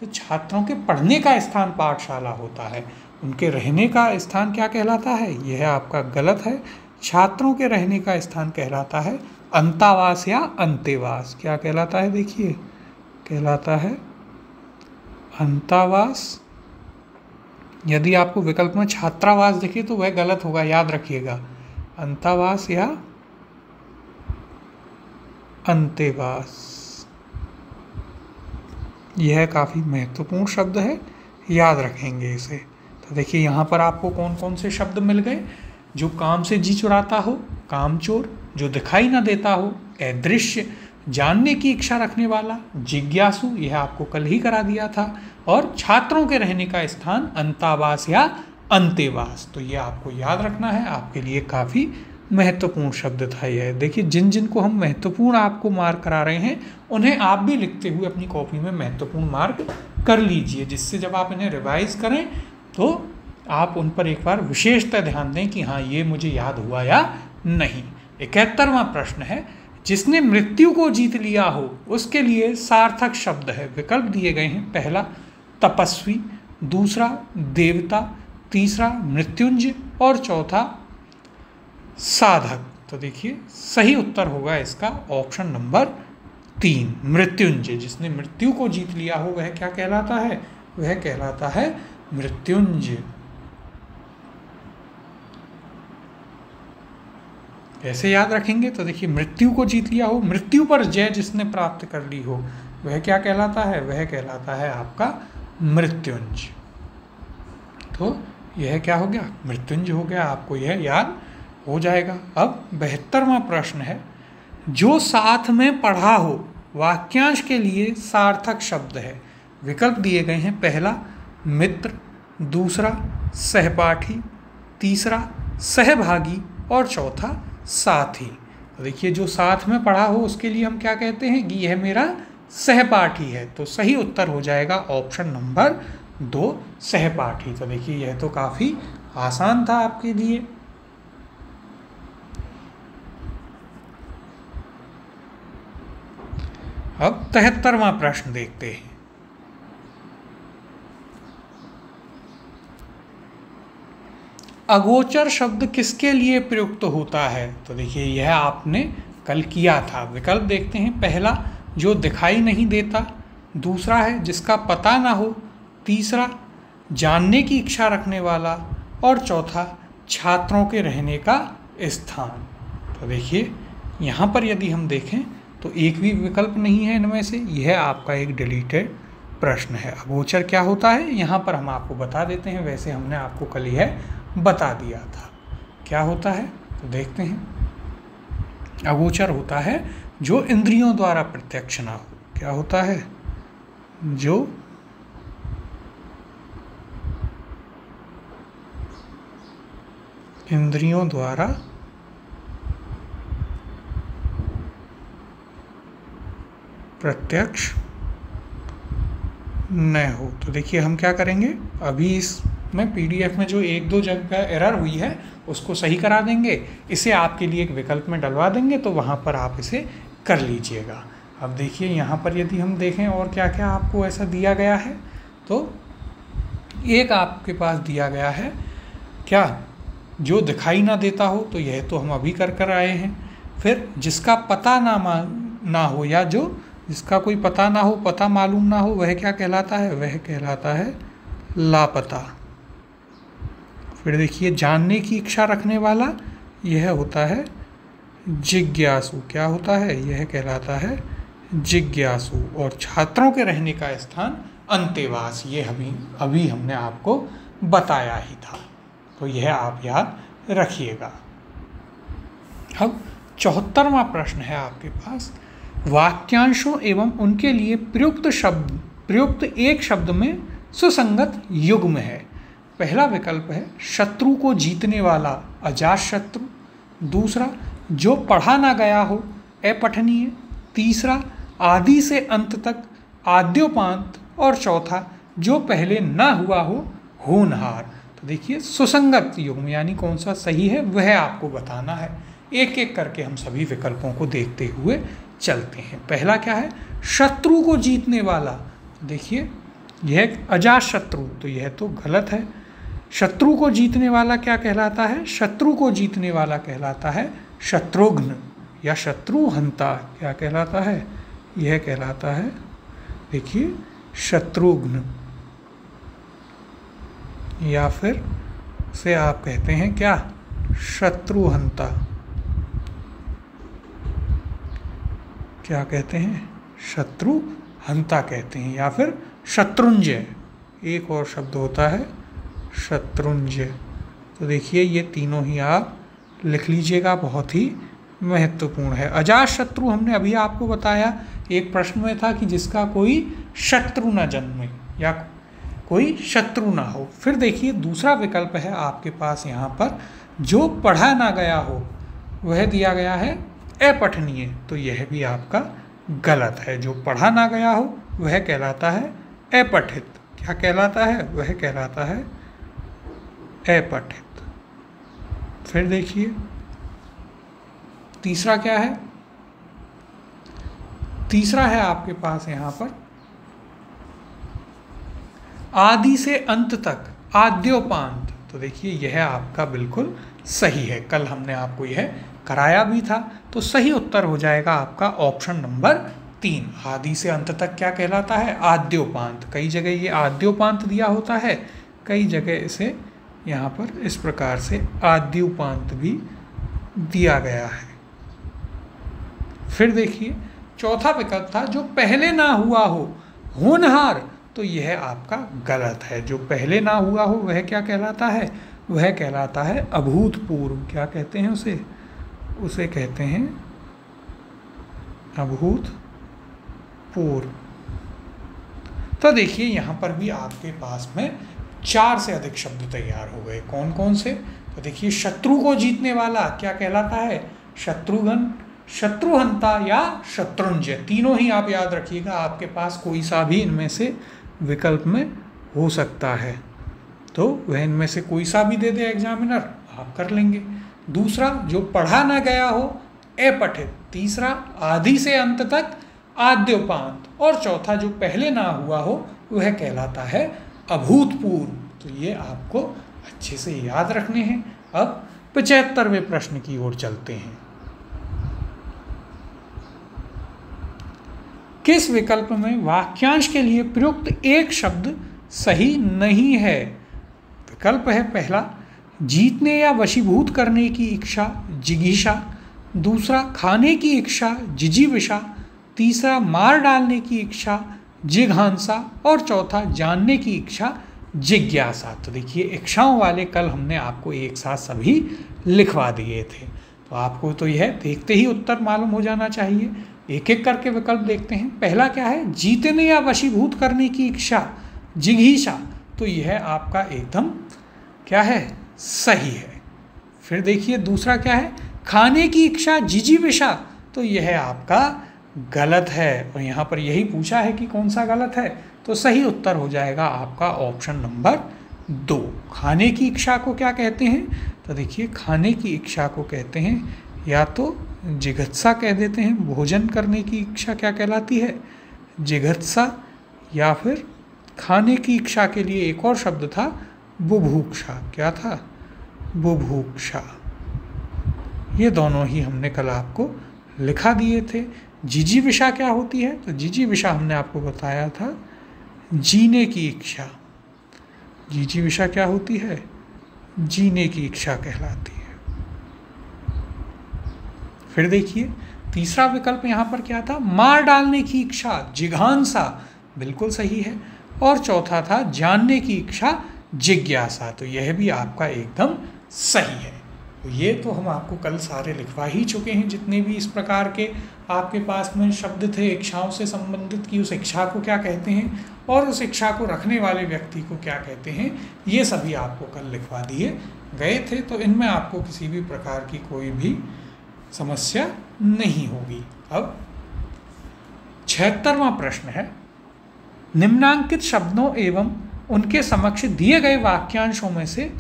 Speaker 1: तो छात्रों के पढ़ने का स्थान पाठशाला होता है, उनके रहने का स्थान क्या कहलाता है, यह आपका गलत है। छात्रों के रहने का स्थान कहलाता है अंतावास या अंतेवास। क्या कहलाता है, देखिए कहलाता है अंतावास। यदि आपको विकल्प में छात्रावास दिखे तो वह गलत होगा, याद रखिएगा, अंतावास या अंतेवास। यह काफ़ी महत्वपूर्ण शब्द है, याद रखेंगे इसे। तो देखिए यहाँ पर आपको कौन कौन से शब्द मिल गए, जो काम से जी चुराता हो कामचोर, जो दिखाई ना देता हो अदृश्य, जानने की इच्छा रखने वाला जिज्ञासु, यह आपको कल ही करा दिया था, और छात्रों के रहने का स्थान अंतावास या अंतेवास। तो ये आपको याद रखना है, आपके लिए काफ़ी महत्वपूर्ण शब्द था यह। देखिए जिन जिन को हम महत्वपूर्ण आपको मार्क करा रहे हैं उन्हें आप भी लिखते हुए अपनी कॉपी में महत्वपूर्ण मार्क कर लीजिए, जिससे जब आप इन्हें रिवाइज करें तो आप उन पर एक बार विशेषतः ध्यान दें कि हाँ ये मुझे याद हुआ या नहीं। 71वां प्रश्न है, जिसने मृत्यु को जीत लिया हो उसके लिए सार्थक शब्द है। विकल्प दिए गए हैं, पहला तपस्वी, दूसरा देवता, तीसरा मृत्युंजय, और चौथा साधक। तो देखिए सही उत्तर होगा इसका ऑप्शन नंबर 3 मृत्युंजय। जिसने मृत्यु को जीत लिया हो वह क्या कहलाता है, वह कहलाता है मृत्युंजय। कैसे याद रखेंगे, तो देखिए मृत्यु को जीत लिया हो, मृत्यु पर जय जिसने प्राप्त कर ली हो वह क्या कहलाता है, वह कहलाता है आपका मृत्युंजय। तो यह क्या हो गया, मृत्युंजय हो गया, आपको यह याद हो जाएगा। अब 72वां प्रश्न है, जो साथ में पढ़ा हो वाक्यांश के लिए सार्थक शब्द है। विकल्प दिए गए हैं, पहला मित्र, दूसरा सहपाठी, तीसरा सहभागी, और चौथा साथी। तो देखिए जो साथ में पढ़ा हो उसके लिए हम क्या कहते हैं कि यह मेरा सहपाठी है। तो सही उत्तर हो जाएगा ऑप्शन नंबर 2 सहपाठी। तो देखिए यह तो काफ़ी आसान था आपके लिए। अब 73वां प्रश्न देखते हैं। अगोचर शब्द किसके लिए प्रयुक्त होता है। तो देखिए यह आपने कल किया था। विकल्प देखते हैं, पहला जो दिखाई नहीं देता, दूसरा है जिसका पता ना हो, तीसरा जानने की इच्छा रखने वाला, और चौथा छात्रों के रहने का स्थान। तो देखिए यहाँ पर यदि हम देखें तो एक भी विकल्प नहीं है इनमें से, यह आपका एक डिलीटेड प्रश्न है। अगोचर क्या होता है यहाँ पर हम आपको बता देते हैं, वैसे हमने आपको कल यह बता दिया था क्या होता है। तो देखते हैं, अगोचर होता है जो इंद्रियों द्वारा प्रत्यक्ष ना हो। क्या होता है, जो इंद्रियों द्वारा प्रत्यक्ष न हो। तो देखिए हम क्या करेंगे, अभी इसमें पीडीएफ में जो 1-2 जगह एरर हुई है उसको सही करा देंगे, इसे आपके लिए एक विकल्प में डलवा देंगे, तो वहाँ पर आप इसे कर लीजिएगा। अब देखिए यहाँ पर यदि हम देखें और क्या क्या आपको ऐसा दिया गया है, तो एक आपके पास दिया गया है क्या, जो दिखाई ना देता हो, तो यह तो हम अभी कर आए हैं। फिर जिसका पता ना हो, या जो जिसका कोई पता ना हो, पता मालूम ना हो, वह क्या कहलाता है, वह कहलाता है लापता। फिर देखिए जानने की इच्छा रखने वाला, यह होता है जिज्ञासु। क्या होता है, यह कहलाता है जिज्ञासु। और छात्रों के रहने का स्थान अंतेवास, ये अभी हमने आपको बताया ही था, तो यह आप याद रखिएगा। अब 74वां प्रश्न है आपके पास, वाक्यांशों एवं उनके लिए प्रयुक्त एक शब्द में सुसंगत युग्म है। पहला विकल्प है शत्रु को जीतने वाला अजातशत्रु, दूसरा जो पढ़ा ना गया हो अपठनीय, तीसरा आदि से अंत तक आद्योपांत, और चौथा जो पहले ना हुआ हो होनहार। तो देखिए सुसंगत युग्म यानी कौन सा सही है वह आपको बताना है। एक एक करके हम सभी विकल्पों को देखते हुए चलते हैं। पहला क्या है, शत्रु को जीतने वाला। देखिए यह अजातशत्रु, तो यह तो गलत है। शत्रु को जीतने वाला क्या कहलाता है, शत्रु को जीतने वाला कहलाता है शत्रुघ्न या शत्रुहंता। क्या कहलाता है, यह कहलाता है देखिए शत्रुघ्न, या फिर से आप कहते हैं क्या, शत्रुहंता। क्या कहते हैं, शत्रुहंता कहते हैं, या फिर शत्रुंजय। एक और शब्द होता है शत्रुंजय। तो देखिए ये तीनों ही आप लिख लीजिएगा, बहुत ही महत्वपूर्ण है। अजातशत्रु हमने अभी आपको बताया, एक प्रश्न में था कि जिसका कोई शत्रु न जन्मे या कोई शत्रु ना हो। फिर देखिए दूसरा विकल्प है आपके पास यहाँ पर, जो पढ़ा ना गया हो, वह दिया गया है अपठनीय। तो यह भी आपका गलत है। जो पढ़ा ना गया हो वह कहलाता है अपठित। क्या कहलाता है, वह कहलाता है अपठित। फिर देखिए तीसरा क्या है, तीसरा है आपके पास यहाँ पर आदि से अंत तक आद्योपांत। तो देखिए यह आपका बिल्कुल सही है, कल हमने आपको यह कराया भी था। तो सही उत्तर हो जाएगा आपका ऑप्शन नंबर 3। आदि से अंत तक क्या कहलाता है, आद्योपांत। कई जगह ये आद्योपांत दिया होता है, कई जगह इसे यहाँ पर इस प्रकार से आद्योपांत भी दिया गया है। फिर देखिए चौथा विकल्प था जो पहले ना हुआ हो होनहार। तो यह आपका गलत है। जो पहले ना हुआ हो वह क्या कहलाता है, वह कहलाता है अभूतपूर्व। क्या कहते हैं उसे, उसे कहते हैं अभूतपूर्व। तो देखिए यहाँ पर भी आपके पास में 4 से अधिक शब्द तैयार हो गए। कौन कौन से, तो देखिए शत्रु को जीतने वाला क्या कहलाता है, शत्रुघ्न, शत्रुहंता या शत्रुंजय। तीनों ही आप याद रखिएगा, आपके पास कोई सा भी इनमें से विकल्प में हो सकता है, तो वह इनमें से कोई सा भी दे दे एग्जामिनर, आप कर लेंगे। दूसरा जो पढ़ा ना गया हो अपठित, तीसरा आदि से अंत तक आद्योपांत, और चौथा जो पहले ना हुआ हो वह कहलाता है अभूतपूर्व। तो ये आपको अच्छे से याद रखने हैं। अब 75वें प्रश्न की ओर चलते हैं। किस विकल्प में वाक्यांश के लिए प्रयुक्त एक शब्द सही नहीं है। विकल्प है पहला जीतने या वशीभूत करने की इच्छा जिगीषा, दूसरा खाने की इच्छा जिजीविषा, तीसरा मार डालने की इच्छा जिघांसा, और चौथा जानने की इच्छा जिज्ञासा। तो देखिए इच्छाओं वाले कल हमने आपको एक साथ सभी लिखवा दिए थे, तो आपको तो यह देखते ही उत्तर मालूम हो जाना चाहिए। एक एक करके विकल्प देखते हैं। पहला क्या है, जीतने या वशीभूत करने की इच्छा जिघीषा। तो यह आपका एकदम क्या है, सही है। फिर देखिए दूसरा क्या है, खाने की इच्छा जिजीविषा। तो यह आपका गलत है, और यहाँ पर यही पूछा है कि कौन सा गलत है, तो सही उत्तर हो जाएगा आपका ऑप्शन नंबर 2। खाने की इच्छा को क्या कहते हैं, तो देखिए खाने की इच्छा को कहते हैं या तो जिघत्सा कह देते हैं, भोजन करने की इच्छा क्या कहलाती है, जिघत्सा, या फिर खाने की इच्छा के लिए एक और शब्द था बुभुक्षा। क्या था? बुभुक्षा। ये दोनों ही हमने कल आपको लिखा दिए थे। जिजीविषा क्या होती है? तो जिजीविषा हमने आपको बताया था जीने की इच्छा। जिजीविषा क्या होती है? जीने की इच्छा कहलाती है। फिर देखिए तीसरा विकल्प यहाँ पर क्या था? मार डालने की इच्छा, जिघांसा। बिल्कुल सही है। और चौथा था जानने की इच्छा, जिज्ञासा। तो यह भी आपका एकदम सही है। तो ये तो हम आपको कल सारे लिखवा ही चुके हैं, जितने भी इस प्रकार के आपके पास में शब्द थे इच्छाओं से संबंधित, कि उस इच्छा को क्या कहते हैं और उस इच्छा को रखने वाले व्यक्ति को क्या कहते हैं, ये सभी आपको कल लिखवा दिए गए थे। तो इनमें आपको किसी भी प्रकार की कोई भी समस्या नहीं होगी। अब 76वां प्रश्न है, निम्नांकित शब्दों एवं उनके समक्ष दिए गए वाक्यांशों में से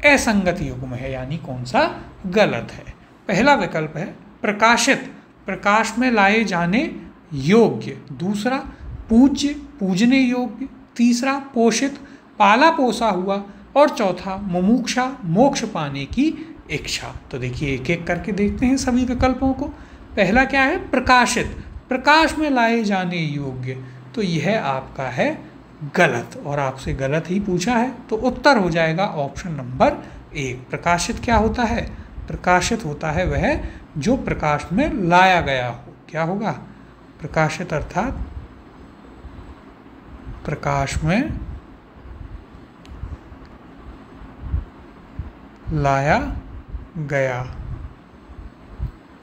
Speaker 1: असंगत युग्म है, यानी कौन सा गलत है? पहला विकल्प है प्रकाशित, प्रकाश में लाए जाने योग्य। दूसरा पूज्य, पूजने योग्य। तीसरा पोषित, पाला पोसा हुआ। और चौथा मुमुक्षा, मोक्ष पाने की इच्छा। तो देखिए एक एक करके देखते हैं सभी विकल्पों को। पहला क्या है? प्रकाशित, प्रकाश में लाए जाने योग्य। तो यह आपका है गलत, और आपसे गलत ही पूछा है, तो उत्तर हो जाएगा ऑप्शन नंबर 1। प्रकाशित क्या होता है? प्रकाशित होता है वह जो प्रकाश में लाया गया हो। क्या होगा? प्रकाशित अर्थात प्रकाश में लाया गया।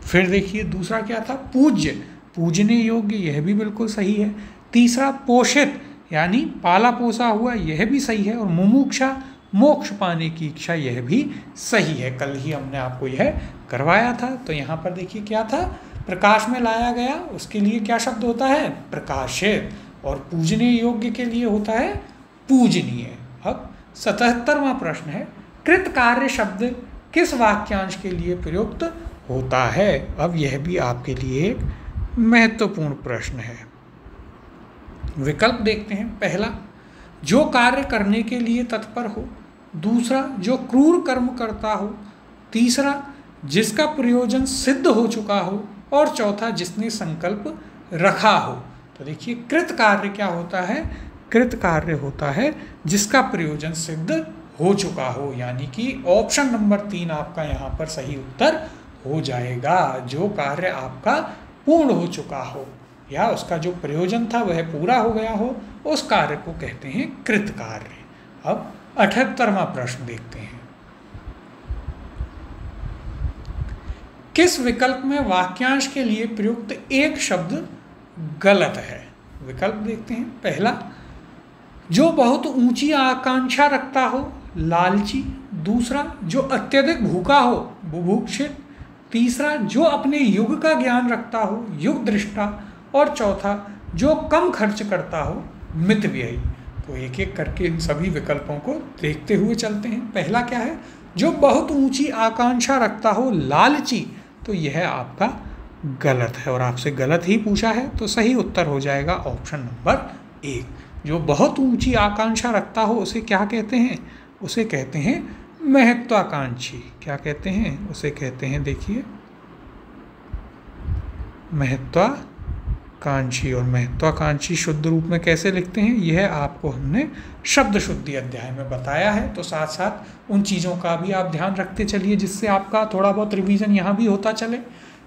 Speaker 1: फिर देखिए दूसरा क्या था? पूज्य, पूजने योग्य। यह भी बिल्कुल सही है। तीसरा पोषित, यानी पाला पोसा हुआ। यह भी सही है। और मुमुक्षा, मोक्ष पाने की इच्छा। यह भी सही है। कल ही हमने आपको यह करवाया था। तो यहाँ पर देखिए क्या था? प्रकाश में लाया गया, उसके लिए क्या शब्द होता है? प्रकाशित। और पूजने योग्य के लिए होता है पूजनीय। अब 77वां प्रश्न है, कृत कार्य शब्द किस वाक्यांश के लिए प्रयुक्त होता है? अब यह भी आपके लिए एक महत्वपूर्ण प्रश्न है। विकल्प देखते हैं। पहला, जो कार्य करने के लिए तत्पर हो। दूसरा, जो क्रूर कर्म करता हो। तीसरा, जिसका प्रयोजन सिद्ध हो चुका हो। और चौथा, जिसने संकल्प रखा हो। तो देखिए कृत कार्य क्या होता है? कृत कार्य होता है जिसका प्रयोजन सिद्ध हो चुका हो, यानी कि ऑप्शन नंबर 3 आपका यहाँ पर सही उत्तर हो जाएगा। जो कार्य आपका पूर्ण हो चुका हो या उसका जो प्रयोजन था वह पूरा हो गया हो, उस कार्य को कहते हैं कृत कार्य। अब 78वां प्रश्न देखते हैं। किस विकल्प में वाक्यांश के लिए प्रयुक्त एक शब्द गलत है? विकल्प देखते हैं। पहला, जो बहुत ऊंची आकांक्षा रखता हो, लालची। दूसरा, जो अत्यधिक भूखा हो, बुभुक्षित। तीसरा, जो अपने युग का ज्ञान रखता हो, युग दृष्टा। और चौथा, जो कम खर्च करता हो, मितव्ययी। तो एक एक करके इन सभी विकल्पों को देखते हुए चलते हैं। पहला क्या है? जो बहुत ऊंची आकांक्षा रखता हो, लालची। तो यह आपका गलत है और आपसे गलत ही पूछा है, तो सही उत्तर हो जाएगा ऑप्शन नंबर 1। जो बहुत ऊंची आकांक्षा रखता हो उसे क्या कहते हैं? उसे कहते हैं महत्वाकांक्षी। क्या कहते हैं? उसे कहते हैं, देखिए, महत्वाकांक्षी। और महत्वाकांक्षी शुद्ध रूप में कैसे लिखते हैं, यह आपको हमने शब्द शुद्धि अध्याय में बताया है। तो साथ साथ उन चीज़ों का भी आप ध्यान रखते चलिए, जिससे आपका थोड़ा बहुत रिवीजन यहाँ भी होता चले।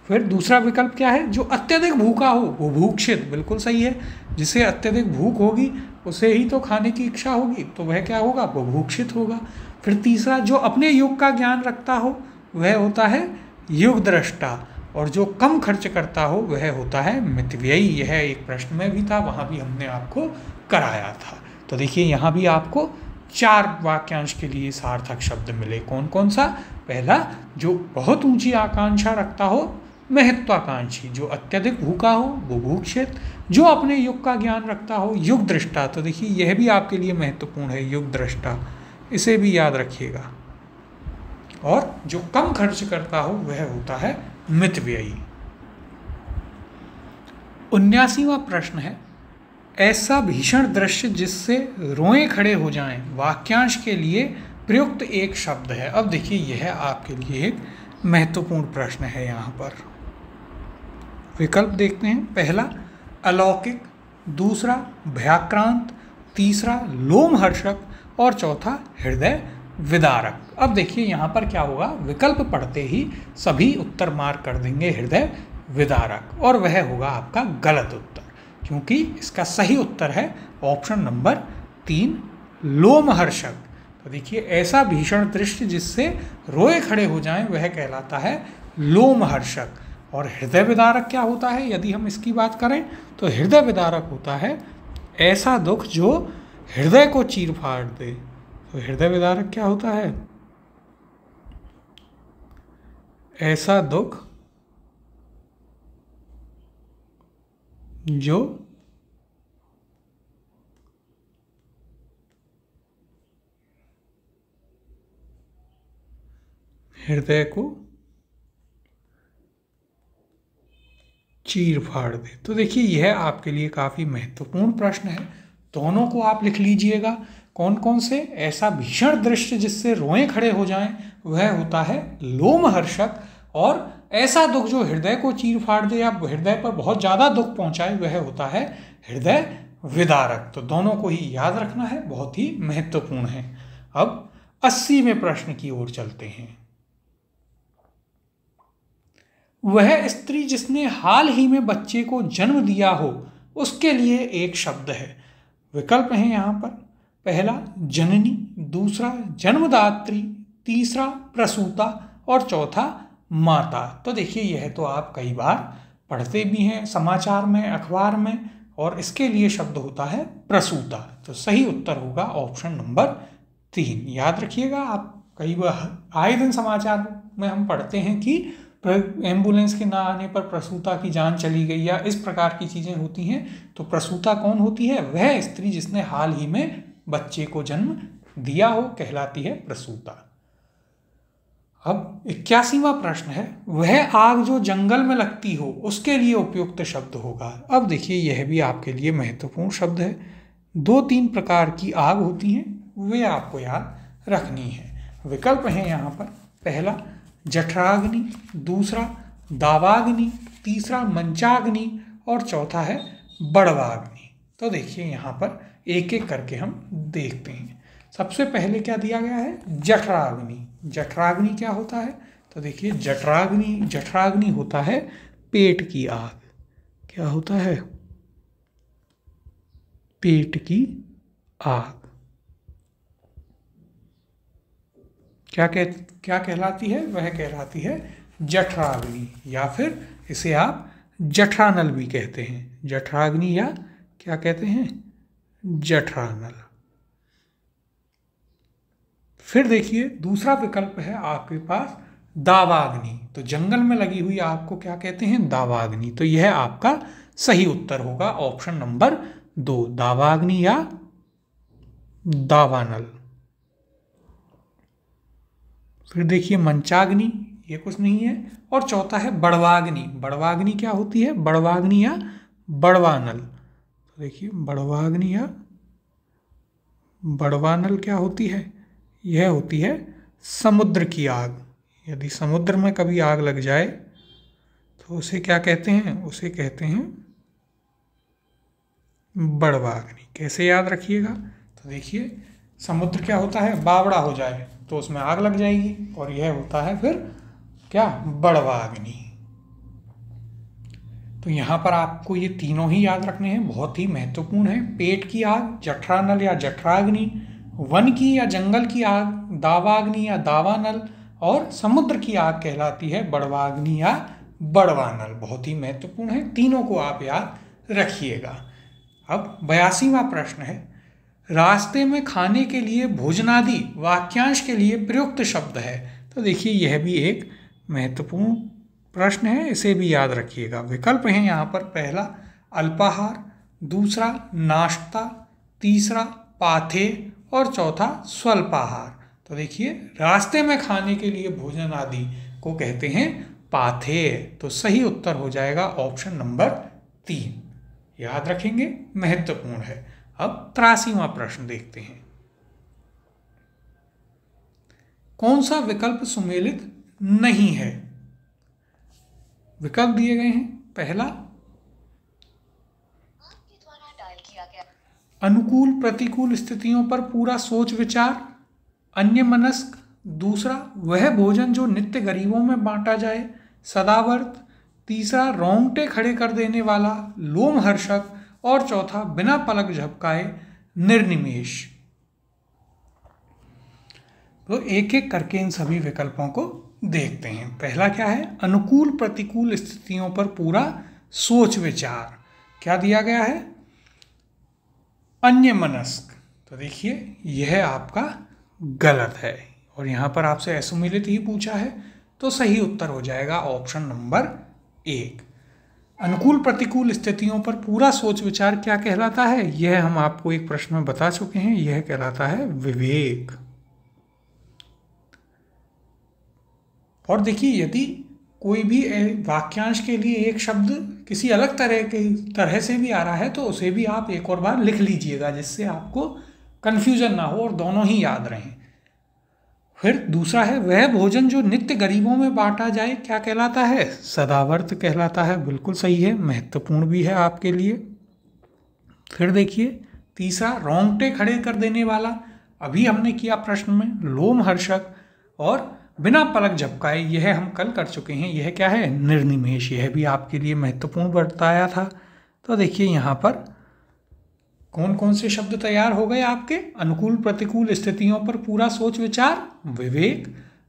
Speaker 1: फिर दूसरा विकल्प क्या है? जो अत्यधिक भूखा हो, बुभुक्षित। बिल्कुल सही है। जिसे अत्यधिक भूख होगी उसे ही तो खाने की इच्छा होगी, तो वह क्या होगा? बुभुक्षित होगा। फिर तीसरा, जो अपने युग का ज्ञान रखता हो वह होता है युग दृष्टा। और जो कम खर्च करता हो वह होता है मितव्ययी। यह एक प्रश्न में भी था, वहाँ भी हमने आपको कराया था। तो देखिए यहाँ भी आपको 4 वाक्यांश के लिए सार्थक शब्द मिले। कौन कौन सा? पहला, जो बहुत ऊंची आकांक्षा रखता हो, महत्वाकांक्षी। जो अत्यधिक भूखा हो, बुभुक्षित। जो अपने युग का ज्ञान रखता हो, युग दृष्टा। तो देखिए यह भी आपके लिए महत्वपूर्ण है, युग दृष्टा, इसे भी याद रखिएगा। और जो कम खर्च करता हो वह होता है मितव्ययी। 79वां प्रश्न है, ऐसा भीषण दृश्य जिससे रोएं खड़े हो जाएं वाक्यांश के लिए प्रयुक्त एक शब्द है। अब देखिए यह आपके लिए एक महत्वपूर्ण प्रश्न है। यहाँ पर विकल्प देखते हैं। पहला अलौकिक, दूसरा भयाक्रांत, तीसरा लोमहर्षक और चौथा हृदय विदारक। अब देखिए यहाँ पर क्या होगा, विकल्प पढ़ते ही सभी उत्तर मार्क कर देंगे हृदय विदारक, और वह होगा आपका गलत उत्तर, क्योंकि इसका सही उत्तर है ऑप्शन नंबर 3 लोमहर्षक। तो देखिए ऐसा भीषण दृश्य जिससे रोए खड़े हो जाएं वह कहलाता है लोमहर्षक। और हृदय विदारक क्या होता है, यदि हम इसकी बात करें तो हृदय विदारक होता है ऐसा दुख जो हृदय को चीर फाड़ दे। तो हृदय विदारक क्या होता है, ऐसा दुख जो हृदय को चीर फाड़ दे। तो देखिए यह आपके लिए काफ़ी महत्वपूर्ण प्रश्न है। दोनों को आप लिख लीजिएगा। कौन कौन से, ऐसा भीषण दृश्य जिससे रोएं खड़े हो जाएं वह होता है लोमहर्षक, और ऐसा दुख जो हृदय को चीर फाड़ दे या हृदय पर बहुत ज़्यादा दुख पहुंचाए वह होता है हृदय विदारक। तो दोनों को ही याद रखना है, बहुत ही महत्वपूर्ण है। अब 80वें प्रश्न की ओर चलते हैं। वह स्त्री जिसने हाल ही में बच्चे को जन्म दिया हो उसके लिए एक शब्द है। विकल्प हैं यहाँ पर। पहला जननी, दूसरा जन्मदात्री, तीसरा प्रसूता और चौथा माता। तो देखिए यह तो आप कई बार पढ़ते भी हैं समाचार में, अखबार में, और इसके लिए शब्द होता है प्रसूता। तो सही उत्तर होगा ऑप्शन नंबर 3। याद रखिएगा, आप कई बार आए दिन समाचार में हम पढ़ते हैं कि एम्बुलेंस के ना आने पर प्रसूता की जान चली गई या इस प्रकार की चीज़ें होती हैं। तो प्रसूता कौन होती है, वह स्त्री जिसने हाल ही में बच्चे को जन्म दिया हो कहलाती है प्रसूता। अब 81वां प्रश्न है। वह आग जो जंगल में लगती हो उसके लिए उपयुक्त शब्द होगा। अब देखिए यह भी आपके लिए महत्वपूर्ण शब्द है। 2-3 प्रकार की आग होती हैं, वे आपको याद रखनी है। विकल्प हैं यहाँ पर। पहला जठराग्नि, दूसरा दावाग्नि, तीसरा मंचाग्नि और चौथा है बड़वाग्नि। तो देखिए यहाँ पर एक एक करके हम देखते हैं। सबसे पहले क्या दिया गया है, जठराग्नि। जठराग्नि क्या होता है, तो देखिए जठराग्नि होता है पेट की आग। क्या होता है, पेट की आग। क्या कहलाती है, वह कहलाती है जठराग्नि, या फिर इसे आप जठरानल भी कहते हैं। जठराग्नि या क्या कहते हैं, जठरानल। फिर देखिए दूसरा विकल्प है आपके पास दावाग्नि। तो जंगल में लगी हुई आग को क्या कहते हैं, दावाग्नि। तो यह आपका सही उत्तर होगा ऑप्शन नंबर 2, दावाग्नि या दावानल। फिर देखिए मंचाग्नि, ये कुछ नहीं है, और चौथा है बड़वाग्नि। बड़वाग्नि क्या होती है, बड़वाग्नि या बड़वानल। तो देखिए बड़वाग्नि या बड़वानल क्या होती है, यह होती है समुद्र की आग। यदि समुद्र में कभी आग लग जाए तो उसे क्या कहते हैं, उसे कहते हैं बड़वाग्नि। कैसे याद रखिएगा, तो देखिए समुद्र क्या होता है, बावड़ा हो जाए तो उसमें आग लग जाएगी, और यह होता है फिर क्या, बड़वाग्नि। तो यहाँ पर आपको ये तीनों ही याद रखने हैं, बहुत ही महत्वपूर्ण है। पेट की आग जठरानल या जठराग्नि, वन की या जंगल की आग दावाग्नि या दावानल, और समुद्र की आग कहलाती है बड़वाग्नि या बड़वानल। बहुत ही महत्वपूर्ण है, तीनों को आप याद रखिएगा। अब 82वां प्रश्न है। रास्ते में खाने के लिए भोजनादि वाक्यांश के लिए प्रयुक्त शब्द है। तो देखिए यह भी एक महत्वपूर्ण प्रश्न है, इसे भी याद रखिएगा। विकल्प हैं यहाँ पर। पहला अल्पाहार, दूसरा नाश्ता, तीसरा पाथे और चौथा स्वल्पाहार। तो देखिए रास्ते में खाने के लिए भोजन आदि को कहते हैं पाथेय। तो सही उत्तर हो जाएगा ऑप्शन नंबर 3। याद रखेंगे, महत्वपूर्ण है। अब 83वां प्रश्न देखते हैं। कौन सा विकल्प सुमेलित नहीं है? विकल्प दिए गए हैं। पहला, अनुकूल प्रतिकूल स्थितियों पर पूरा सोच विचार, अन्यमनस्क। दूसरा, वह भोजन जो नित्य गरीबों में बांटा जाए, सदावर्त। तीसरा, रोंगटे खड़े कर देने वाला, लोमहर्षक। और चौथा, बिना पलक झपकाए, निर्निमेष। तो एक एक करके इन सभी विकल्पों को देखते हैं। पहला क्या है? अनुकूल प्रतिकूल स्थितियों पर पूरा सोच विचार। क्या दिया गया है? अन्यमनस्क। तो देखिए यह आपका गलत है और यहाँ पर आपसे असुमिलित ही पूछा है, तो सही उत्तर हो जाएगा ऑप्शन नंबर 1। अनुकूल प्रतिकूल स्थितियों पर पूरा सोच विचार क्या कहलाता है? यह हम आपको एक प्रश्न में बता चुके हैं, यह कहलाता है विवेक। और देखिए, यदि कोई भी वाक्यांश के लिए एक शब्द किसी अलग तरह से भी आ रहा है तो उसे भी आप एक और बार लिख लीजिएगा, जिससे आपको कन्फ्यूजन ना हो और दोनों ही याद रहें। फिर दूसरा है, वह भोजन जो नित्य गरीबों में बांटा जाए, क्या कहलाता है? सदावर्त कहलाता है। बिल्कुल सही है, महत्वपूर्ण भी है आपके लिए। फिर देखिए तीसरा, रोंगटे खड़े कर देने वाला, अभी हमने किया प्रश्न में। लोमहर्षक और बिना पलक झपकाए, यह हम कल कर चुके हैं। यह क्या है? निर्निमेष। यह भी आपके लिए महत्वपूर्ण बताया था। तो देखिए यहाँ पर कौन कौन से शब्द तैयार हो गए आपके? अनुकूल प्रतिकूल स्थितियों पर पूरा सोच विचार, विवेक।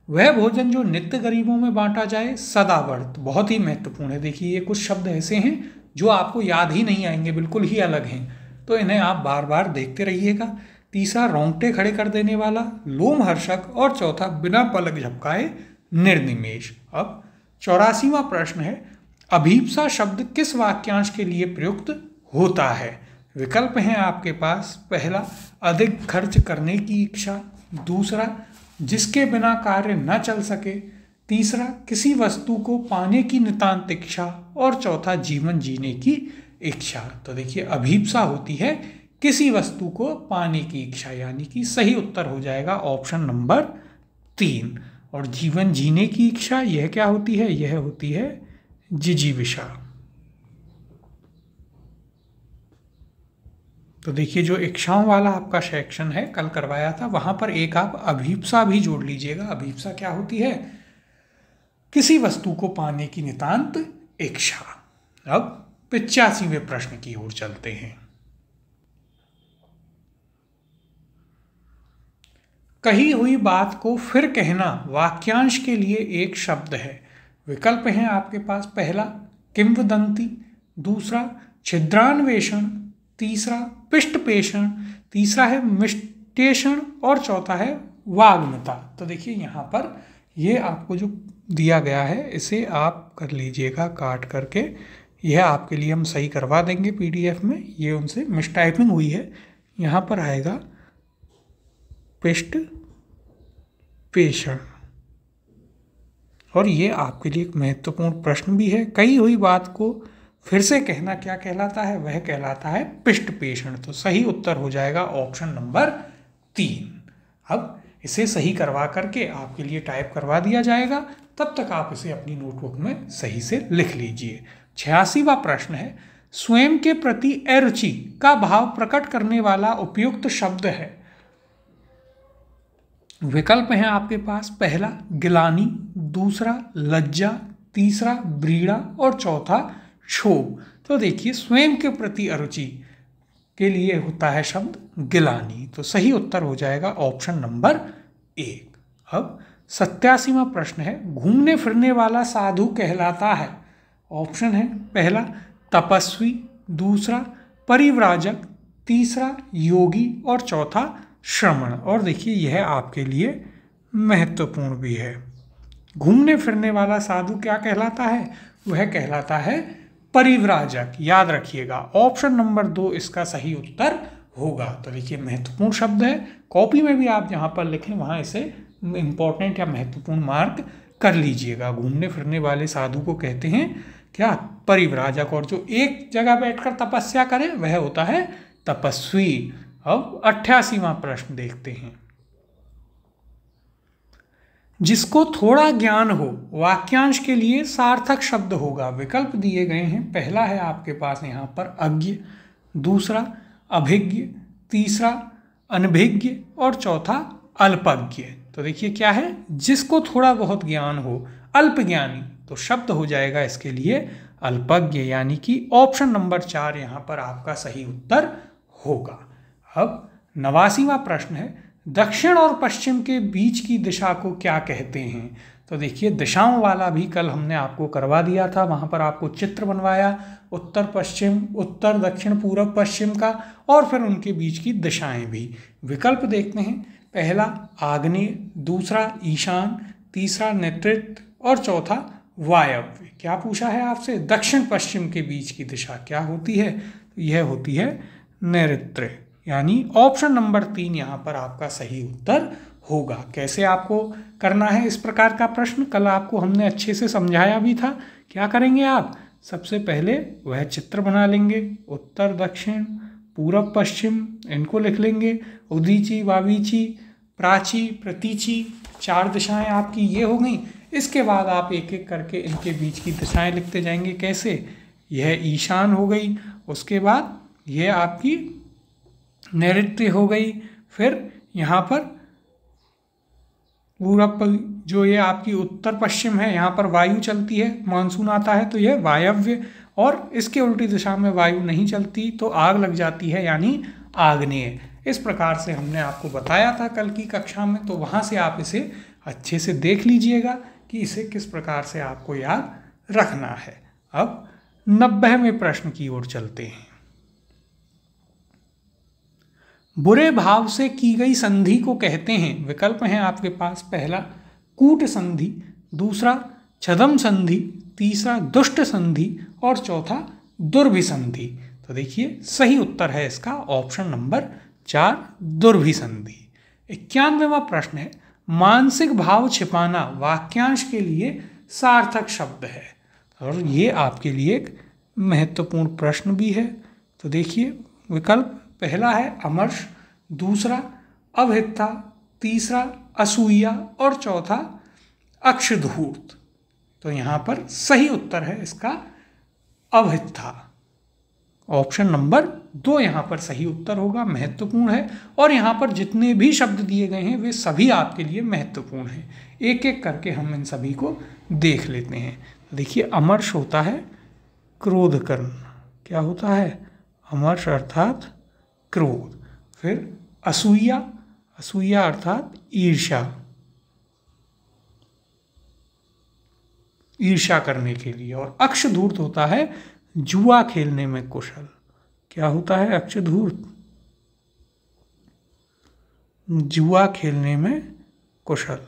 Speaker 1: वह भोजन जो नित्य गरीबों में बांटा जाए, सदावर्त। बहुत ही महत्वपूर्ण है। देखिए ये कुछ शब्द ऐसे हैं जो आपको याद ही नहीं आएंगे, बिल्कुल ही अलग हैं, तो इन्हें आप बार बार देखते रहिएगा। तीसरा, रोंगटे खड़े कर देने वाला, लोमहर्षक। और चौथा, बिना पलक झपकाए, निर्निमेष। अब 84वां प्रश्न है, अभीप्सा शब्द किस वाक्यांश के लिए प्रयुक्त होता है? विकल्प हैं आपके पास। पहला, अधिक खर्च करने की इच्छा। दूसरा, जिसके बिना कार्य न चल सके। तीसरा, किसी वस्तु को पाने की नितांत इच्छा। और चौथा, जीवन जीने की इच्छा। तो देखिए अभीप्सा होती है किसी वस्तु को पाने की इच्छा, यानी कि सही उत्तर हो जाएगा ऑप्शन नंबर 3। और जीवन जीने की इच्छा, यह क्या होती है? यह होती है जिजीविषा। तो देखिए जो इच्छाओं वाला आपका सेक्शन है कल करवाया था, वहां पर एक आप अभीप्सा भी जोड़ लीजिएगा। अभीप्सा क्या होती है? किसी वस्तु को पाने की नितांत इच्छा। अब 85वें प्रश्न की ओर चलते हैं। कही हुई बात को फिर कहना वाक्यांश के लिए एक शब्द है। विकल्प हैं आपके पास। पहला, किंवदंती। दूसरा, छिद्रान्वेषण। तीसरा, पिष्टपेषण। तीसरा है मिष्टेषण। और चौथा है वाग्मिता। तो देखिए यहाँ पर ये आपको जो दिया गया है इसे आप कर लीजिएगा काट करके। यह आपके लिए हम सही करवा देंगे पीडीएफ में, ये उनसे मिसटाइपिंग हुई है। यहाँ पर आएगा पिष्ट पेषण। और ये आपके लिए एक महत्वपूर्ण प्रश्न भी है। कही हुई बात को फिर से कहना क्या कहलाता है? वह कहलाता है पिष्ट पेषण। तो सही उत्तर हो जाएगा ऑप्शन नंबर 3। अब इसे सही करवा करके आपके लिए टाइप करवा दिया जाएगा, तब तक आप इसे अपनी नोटबुक में सही से लिख लीजिए। 86वां प्रश्न है, स्वयं के प्रति अरुचि का भाव प्रकट करने वाला उपयुक्त शब्द है। विकल्प हैं आपके पास। पहला, गिलानी। दूसरा, लज्जा। तीसरा, ब्रीड़ा। और चौथा, क्षोभ। तो देखिए स्वयं के प्रति अरुचि के लिए होता है शब्द गिलानी। तो सही उत्तर हो जाएगा ऑप्शन नंबर 1। अब 87वां प्रश्न है, घूमने फिरने वाला साधु कहलाता है। ऑप्शन है, पहला तपस्वी। दूसरा, परिव्राजक। तीसरा, योगी। और चौथा, श्रमण। और देखिए यह आपके लिए महत्वपूर्ण भी है। घूमने फिरने वाला साधु क्या कहलाता है? वह कहलाता है परिव्राजक। याद रखिएगा ऑप्शन नंबर 2 इसका सही उत्तर होगा। तो देखिए महत्वपूर्ण शब्द है, कॉपी में भी आप जहाँ पर लिखें वहाँ इसे इम्पोर्टेंट या महत्वपूर्ण मार्क कर लीजिएगा। घूमने फिरने वाले साधु को कहते हैं क्या, परिव्राजक। और जो एक जगह बैठकर तपस्या करे वह होता है तपस्वी। अब 88वां प्रश्न देखते हैं। जिसको थोड़ा ज्ञान हो वाक्यांश के लिए सार्थक शब्द होगा। विकल्प दिए गए हैं। पहला है आपके पास यहाँ पर अज्ञ, दूसरा अभिज्ञ, तीसरा अनभिज्ञ और चौथा अल्पज्ञ। तो देखिए क्या है, जिसको थोड़ा बहुत ज्ञान हो, अल्पज्ञानी, तो शब्द हो जाएगा इसके लिए अल्पज्ञ, यानी कि ऑप्शन नंबर 4 यहाँ पर आपका सही उत्तर होगा। अब 89वां प्रश्न है, दक्षिण और पश्चिम के बीच की दिशा को क्या कहते हैं। तो देखिए दिशाओं वाला भी कल हमने आपको करवा दिया था, वहाँ पर आपको चित्र बनवाया उत्तर पश्चिम, उत्तर दक्षिण पूर्व पश्चिम का, और फिर उनके बीच की दिशाएं भी। विकल्प देखते हैं। पहला आग्नेय, दूसरा ईशान, तीसरा नैऋत्य और चौथा वायव्य। क्या पूछा है आपसे, दक्षिण पश्चिम के बीच की दिशा क्या होती है, तो यह होती है नैऋत्य, यानी ऑप्शन नंबर 3 यहाँ पर आपका सही उत्तर होगा। कैसे आपको करना है इस प्रकार का प्रश्न, कल आपको हमने अच्छे से समझाया भी था। क्या करेंगे आप, सबसे पहले वह चित्र बना लेंगे, उत्तर दक्षिण पूरब पश्चिम इनको लिख लेंगे, उदीची वावीची प्राची प्रतीची, 4 दिशाएं आपकी ये हो गई। इसके बाद आप एक एक करके इनके बीच की दिशाएं लिखते जाएंगे। कैसे, यह ईशान हो गई, उसके बाद यह आपकी नैऋत्य हो गई, फिर यहाँ पर पूरब, जो ये आपकी उत्तर पश्चिम है, यहाँ पर वायु चलती है, मानसून आता है तो यह वायव्य, और इसके उल्टी दिशा में वायु नहीं चलती तो आग लग जाती है, यानी आग्नेय। इस प्रकार से हमने आपको बताया था कल की कक्षा में, तो वहाँ से आप इसे अच्छे से देख लीजिएगा कि इसे किस प्रकार से आपको याद रखना है। अब 90वें प्रश्न की ओर चलते हैं। बुरे भाव से की गई संधि को कहते हैं। विकल्प हैं आपके पास। पहला कूट संधि, दूसरा छदम संधि, तीसरा दुष्ट संधि और चौथा दुर्भिसंधि। तो देखिए सही उत्तर है इसका ऑप्शन नंबर 4 दुर्भिसंधि। 91वां प्रश्न है, मानसिक भाव छिपाना वाक्यांश के लिए सार्थक शब्द है। और ये आपके लिए एक महत्वपूर्ण प्रश्न भी है। तो देखिए विकल्प, पहला है अमर्ष, दूसरा अभित्था, तीसरा असूया और चौथा अक्षधूर्त। तो यहाँ पर सही उत्तर है इसका अभित्था, ऑप्शन नंबर 2 यहाँ पर सही उत्तर होगा, महत्वपूर्ण है। और यहाँ पर जितने भी शब्द दिए गए हैं वे सभी आपके लिए महत्वपूर्ण हैं। एक एक करके हम इन सभी को देख लेते हैं। देखिए अमर्ष होता है क्रोध करना, क्या होता है, अमर्ष अर्थात क्रोध। फिर असूया, असूया अर्थात ईर्ष्या, ईर्ष्या करने के लिए। और अक्षधूर्त होता है जुआ खेलने में कुशल। क्या होता है अक्षधूर्त, जुआ खेलने में कुशल।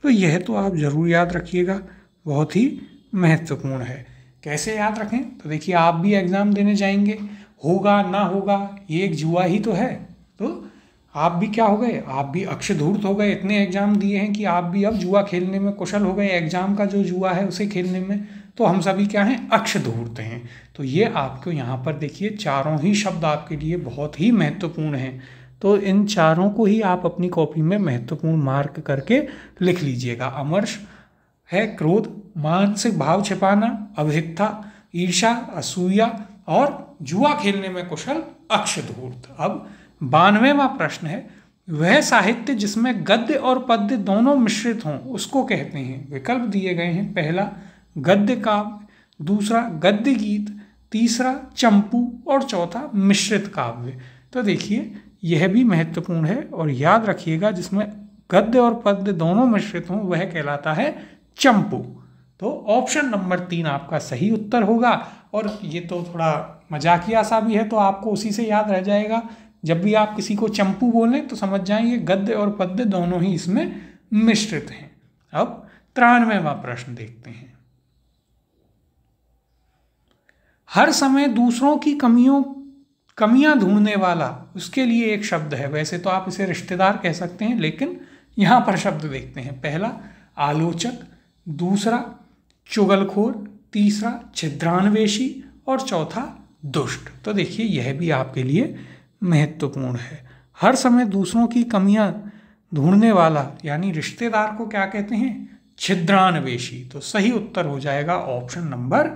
Speaker 1: तो यह तो आप जरूर याद रखिएगा, बहुत ही महत्वपूर्ण है। कैसे याद रखें, तो देखिए आप भी एग्जाम देने जाएंगे, होगा ना होगा ये एक जुआ ही तो है। तो आप भी क्या हो गए, आप भी अक्षधूर्त हो गए। इतने एग्जाम दिए हैं कि आप भी अब जुआ खेलने में कुशल हो गए, एग्जाम का जो जुआ है उसे खेलने में। तो हम सभी क्या हैं, अक्षधूर्त हैं। तो ये आपको यहाँ पर देखिए चारों ही शब्द आपके लिए बहुत ही महत्वपूर्ण हैं। तो इन चारों को ही आप अपनी कॉपी में महत्वपूर्ण मार्क करके लिख लीजिएगा। अमर्ष है क्रोध, मानसिक भाव छिपाना अभित्था, ईर्ष्या असूया और जुआ खेलने में कुशल अक्षधूर्त। अब 92वां प्रश्न है, वह साहित्य जिसमें गद्य और पद्य दोनों मिश्रित हों उसको कहते हैं। विकल्प दिए गए हैं। पहला गद्य काव्य, दूसरा गद्य गीत, तीसरा चंपू और चौथा मिश्रित काव्य। तो देखिए यह भी महत्वपूर्ण है और याद रखिएगा, जिसमें गद्य और पद्य दोनों मिश्रित हों वह कहलाता है चंपू। तो ऑप्शन नंबर 3 आपका सही उत्तर होगा। और ये तो थोड़ा मजाकिया सा भी है, तो आपको उसी से याद रह जाएगा। जब भी आप किसी को चंपू बोलें तो समझ जाएंगे गद्य और पद्य दोनों ही इसमें मिश्रित हैं। अब 93वां प्रश्न देखते हैं। हर समय दूसरों की कमियों कमियां ढूंढने वाला, उसके लिए एक शब्द है। वैसे तो आप इसे रिश्तेदार कह सकते हैं, लेकिन यहाँ पर शब्द देखते हैं। पहला आलोचक, दूसरा चुगलखोर, तीसरा छिद्रान्वेषी और चौथा दुष्ट। तो देखिए यह भी आपके लिए महत्वपूर्ण है। हर समय दूसरों की कमियां ढूंढने वाला यानी रिश्तेदार को क्या कहते हैं? छिद्रान्वेषी। तो सही उत्तर हो जाएगा ऑप्शन नंबर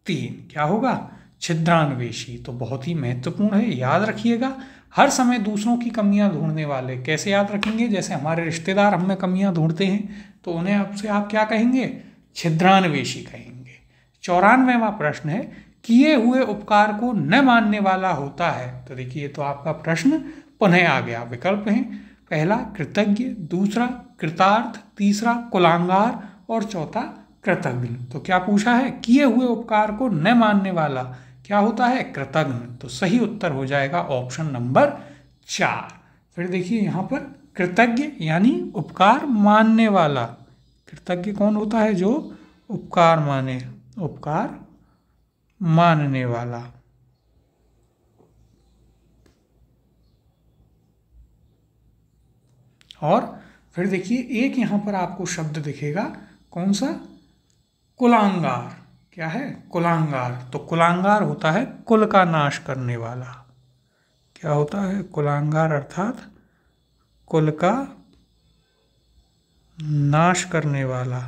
Speaker 1: 3। क्या होगा? छिद्रान्वेषी। तो बहुत ही महत्वपूर्ण है, याद रखिएगा। हर समय दूसरों की कमियां ढूंढने वाले, कैसे याद रखेंगे? जैसे हमारे रिश्तेदार हमें कमियां ढूंढते हैं तो उन्हें आपसे आप क्या कहेंगे? छिद्रान्वेषी कहेंगे। 94वां प्रश्न है, किए हुए उपकार को न मानने वाला होता है। तो देखिए तो आपका प्रश्न पुनः आ गया। विकल्प हैं, पहला कृतज्ञ, दूसरा कृतार्थ, तीसरा कुलांगार और चौथा कृतज्ञ। तो क्या पूछा है? किए हुए उपकार को न मानने वाला क्या होता है? कृतज्ञ। तो सही उत्तर हो जाएगा ऑप्शन नंबर 4। फिर देखिए यहाँ पर कृतज्ञ यानी उपकार मानने वाला। कृतज्ञ कौन होता है? जो उपकार माने, उपकार मानने वाला। और फिर देखिए एक यहाँ पर आपको शब्द दिखेगा, कौन सा? कुलांगार। क्या है? कुलांगार। तो कुलांगार होता है कुल का नाश करने वाला। क्या होता है? कुलांगार अर्थात कुल का नाश करने वाला।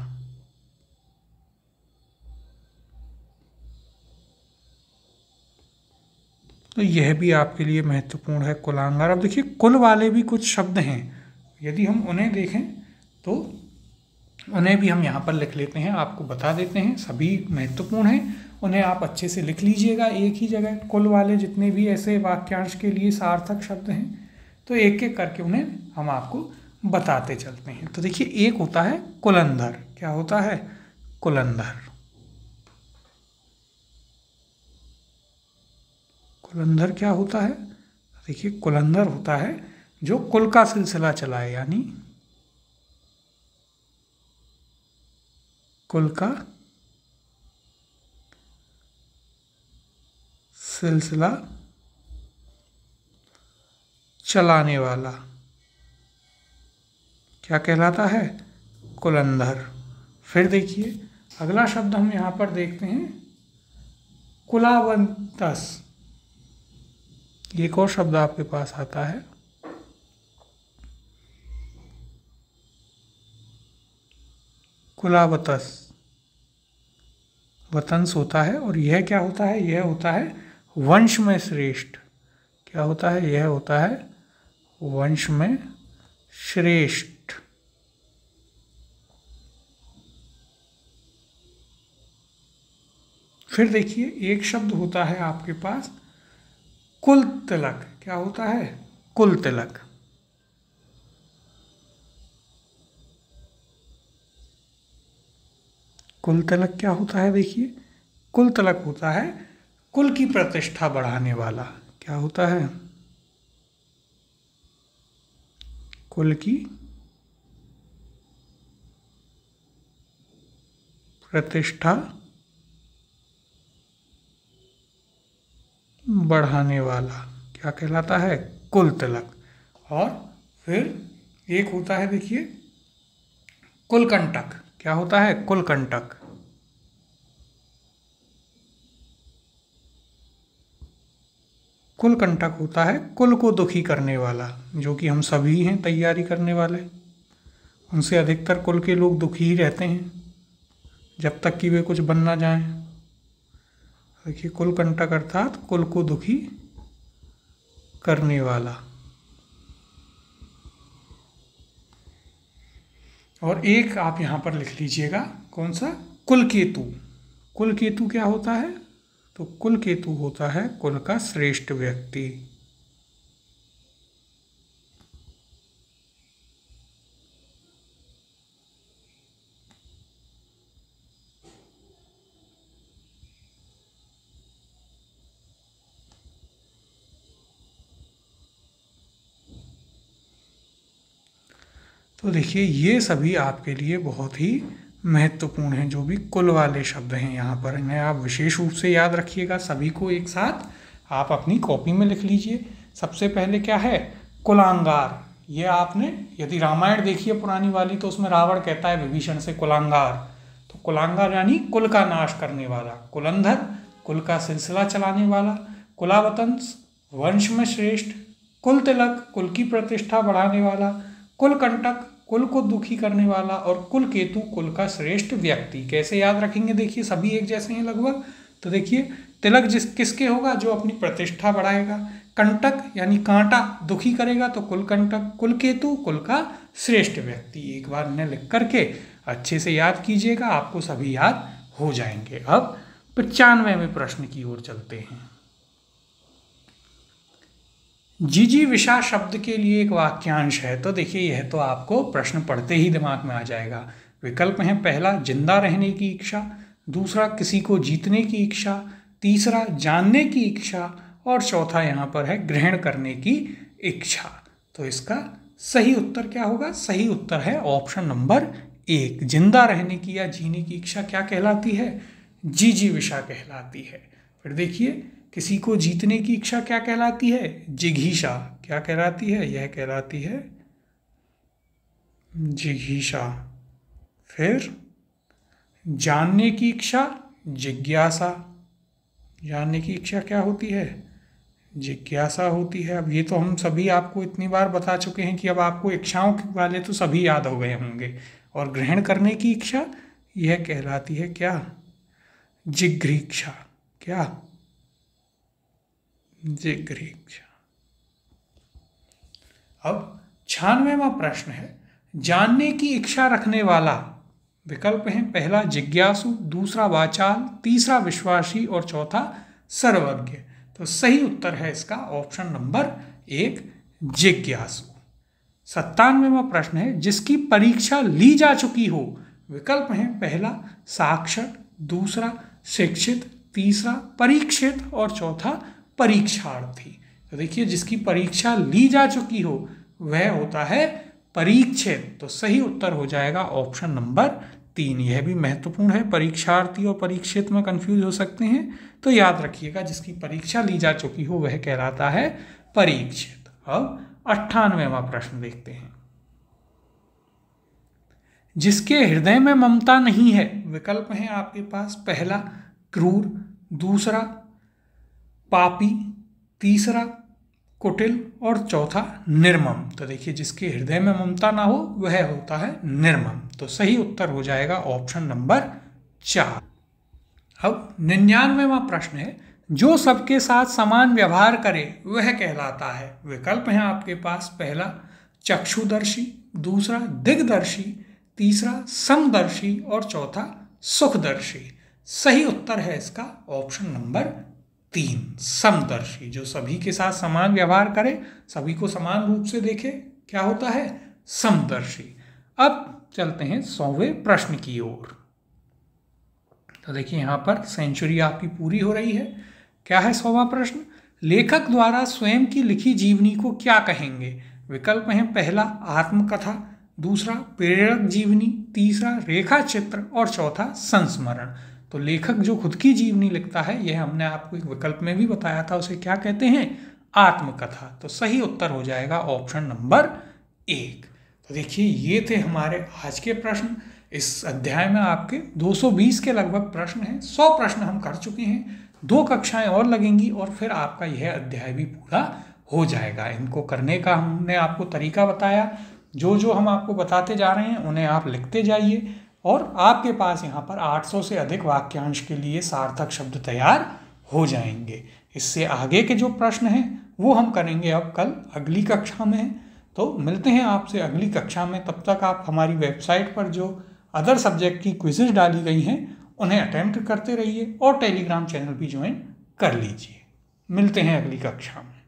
Speaker 1: तो यह भी आपके लिए महत्वपूर्ण है, कुलांगार। अब देखिए कुल वाले भी कुछ शब्द हैं, यदि हम उन्हें देखें तो उन्हें भी हम यहाँ पर लिख लेते हैं, आपको बता देते हैं। सभी महत्वपूर्ण हैं, उन्हें आप अच्छे से लिख लीजिएगा एक ही जगह। कुल वाले जितने भी ऐसे वाक्यांश के लिए सार्थक शब्द हैं, तो एक एक करके उन्हें हम आपको बताते चलते हैं। तो देखिए एक होता है कुलंदर। क्या होता है? कुलंदर। कुलंदर क्या होता है? देखिए कुलंदर होता है जो कुल का सिलसिला चलाए, यानी कुल का सिलसिला चलाने वाला क्या कहलाता है? कुलंदर। फिर देखिए अगला शब्द हम यहाँ पर देखते हैं कुलावंतस। एक और शब्द आपके पास आता है कुलावतस। वतंस होता है और यह क्या होता है? यह होता है वंश में श्रेष्ठ। क्या होता है? यह होता है वंश में श्रेष्ठ। फिर देखिए एक शब्द होता है आपके पास कुल तिलक। क्या होता है? कुल तिलक। कुल तिलक क्या होता है? देखिए कुल तिलक होता है कुल की प्रतिष्ठा बढ़ाने वाला। क्या होता है? कुल की प्रतिष्ठा बढ़ाने वाला क्या कहलाता है? कुल तिलक। और फिर एक होता है देखिए कुलकंटक। क्या होता है? कुलकंटक। कुलकंटक होता है कुल को दुखी करने वाला, जो कि हम सभी हैं तैयारी करने वाले। उनसे अधिकतर कुल के लोग दुखी ही रहते हैं जब तक कि वे कुछ बन ना जाएं। देखिए कुलकंटक अर्थात कुल को दुखी करने वाला। और एक आप यहाँ पर लिख लीजिएगा, कौन सा? कुलकेतु। कुलकेतु क्या होता है? तो कुलकेतु होता है कुल का श्रेष्ठ व्यक्ति। तो देखिए ये सभी आपके लिए बहुत ही महत्वपूर्ण हैं, जो भी कुल वाले शब्द हैं यहाँ पर, इन्हें आप विशेष रूप से याद रखिएगा। सभी को एक साथ आप अपनी कॉपी में लिख लीजिए। सबसे पहले क्या है, कुलांगार। ये आपने यदि रामायण देखी है पुरानी वाली तो उसमें रावण कहता है विभीषण से कुलांगार, तो कुलांगार यानी कुल का नाश करने वाला। कुलंधर कुल का सिलसिला चलाने वाला। कुलावतंस वंश में श्रेष्ठ। कुल तिलक कुल की प्रतिष्ठा बढ़ाने वाला। कुल कंटक कुल को दुखी करने वाला। और कुल केतु कुल का श्रेष्ठ व्यक्ति। कैसे याद रखेंगे, देखिए सभी एक जैसे हैं लगभग। तो देखिए तिलक किसके होगा, जो अपनी प्रतिष्ठा बढ़ाएगा। कंटक यानी कांटा दुखी करेगा तो कुल कंटक। कुल केतु कुल का श्रेष्ठ व्यक्ति। एक बार इन्हें लिख करके अच्छे से याद कीजिएगा, आपको सभी याद हो जाएंगे। अब 95वें प्रश्न की ओर चलते हैं। जिजीविषा शब्द के लिए एक वाक्यांश है। तो देखिए यह तो आपको प्रश्न पढ़ते ही दिमाग में आ जाएगा। विकल्प हैं, पहला जिंदा रहने की इच्छा, दूसरा किसी को जीतने की इच्छा, तीसरा जानने की इच्छा, और चौथा यहाँ पर है ग्रहण करने की इच्छा। तो इसका सही उत्तर क्या होगा, सही उत्तर है ऑप्शन नंबर 1, जिंदा रहने की या जीने की इच्छा क्या कहलाती है, जिजीविषा कहलाती है। फिर देखिए किसी को जीतने की इच्छा क्या कहलाती है, जिघीषा। क्या कहलाती है, यह कहलाती है जिघीषा। फिर जानने की इच्छा जिज्ञासा। जानने की इच्छा क्या होती है, जिज्ञासा होती है। अब ये तो हम सभी आपको इतनी बार बता चुके हैं कि अब आपको इच्छाओं वाले तो सभी याद हो गए होंगे। और ग्रहण करने की इच्छा यह कहलाती है क्या, जिघ्रीक्षा। क्या, जिघ्रीक्षा। अब 96वां प्रश्न है, जानने की इच्छा रखने वाला। विकल्प हैं, पहला जिज्ञासु, दूसरा वाचाल, तीसरा विश्वासी और चौथा सर्वज्ञ। तो सही उत्तर है इसका ऑप्शन नंबर 1, जिज्ञासु। 97वां प्रश्न है, जिसकी परीक्षा ली जा चुकी हो। विकल्प हैं, पहला साक्षर, दूसरा शिक्षित, तीसरा परीक्षित और चौथा परीक्षार्थी। तो देखिए जिसकी परीक्षा ली जा चुकी हो वह होता है परीक्षित। तो सही उत्तर हो जाएगा ऑप्शन नंबर 3। यह भी महत्वपूर्ण है, परीक्षार्थी और परीक्षित में कंफ्यूज हो सकते हैं, तो याद रखिएगा जिसकी परीक्षा ली जा चुकी हो वह कहलाता है परीक्षित। अब 98वां प्रश्न देखते हैं, जिसके हृदय में ममता नहीं है। विकल्प हैं आपके पास, पहला क्रूर, दूसरा पापी, तीसरा कुटिल और चौथा निर्मम। तो देखिए जिसके हृदय में ममता ना हो वह होता है निर्मम। तो सही उत्तर हो जाएगा ऑप्शन नंबर 4। अब 99वां प्रश्न है, जो सबके साथ समान व्यवहार करे वह कहलाता है। विकल्प हैं आपके पास, पहला चक्षुदर्शी, दूसरा दिग्दर्शी, तीसरा समदर्शी और चौथा सुखदर्शी। सही उत्तर है इसका ऑप्शन नंबर 3, समदर्शी। जो सभी के साथ समान व्यवहार करे, सभी को समान रूप से देखे, क्या होता है, समदर्शी। अब चलते हैं 100वें प्रश्न की ओर। तो देखिए यहाँ पर सेंचुरी आपकी पूरी हो रही है। क्या है 100वां प्रश्न, लेखक द्वारा स्वयं की लिखी जीवनी को क्या कहेंगे। विकल्प हैं, पहला आत्मकथा, दूसरा प्रेरक जीवनी, तीसरा रेखा चित्र और चौथा संस्मरण। तो लेखक जो खुद की जीवनी लिखता है, यह हमने आपको एक विकल्प में भी बताया था, उसे क्या कहते हैं, आत्मकथा। तो सही उत्तर हो जाएगा ऑप्शन नंबर 1। तो देखिए ये थे हमारे आज के प्रश्न। इस अध्याय में आपके 220 के लगभग प्रश्न हैं। 100 प्रश्न हम कर चुके हैं। 2 कक्षाएं और लगेंगी और फिर आपका यह अध्याय भी पूरा हो जाएगा। इनको करने का हमने आपको तरीका बताया। जो जो हम आपको बताते जा रहे हैं उन्हें आप लिखते जाइए और आपके पास यहाँ पर 800 से अधिक वाक्यांश के लिए सार्थक शब्द तैयार हो जाएंगे। इससे आगे के जो प्रश्न हैं वो हम करेंगे अब कल अगली कक्षा में। तो मिलते हैं आपसे अगली कक्षा में। तब तक आप हमारी वेबसाइट पर जो अदर सब्जेक्ट की क्विज़ेस डाली गई हैं उन्हें अटेम्प्ट करते रहिए और टेलीग्राम चैनल भी ज्वाइन कर लीजिए। मिलते हैं अगली कक्षा में।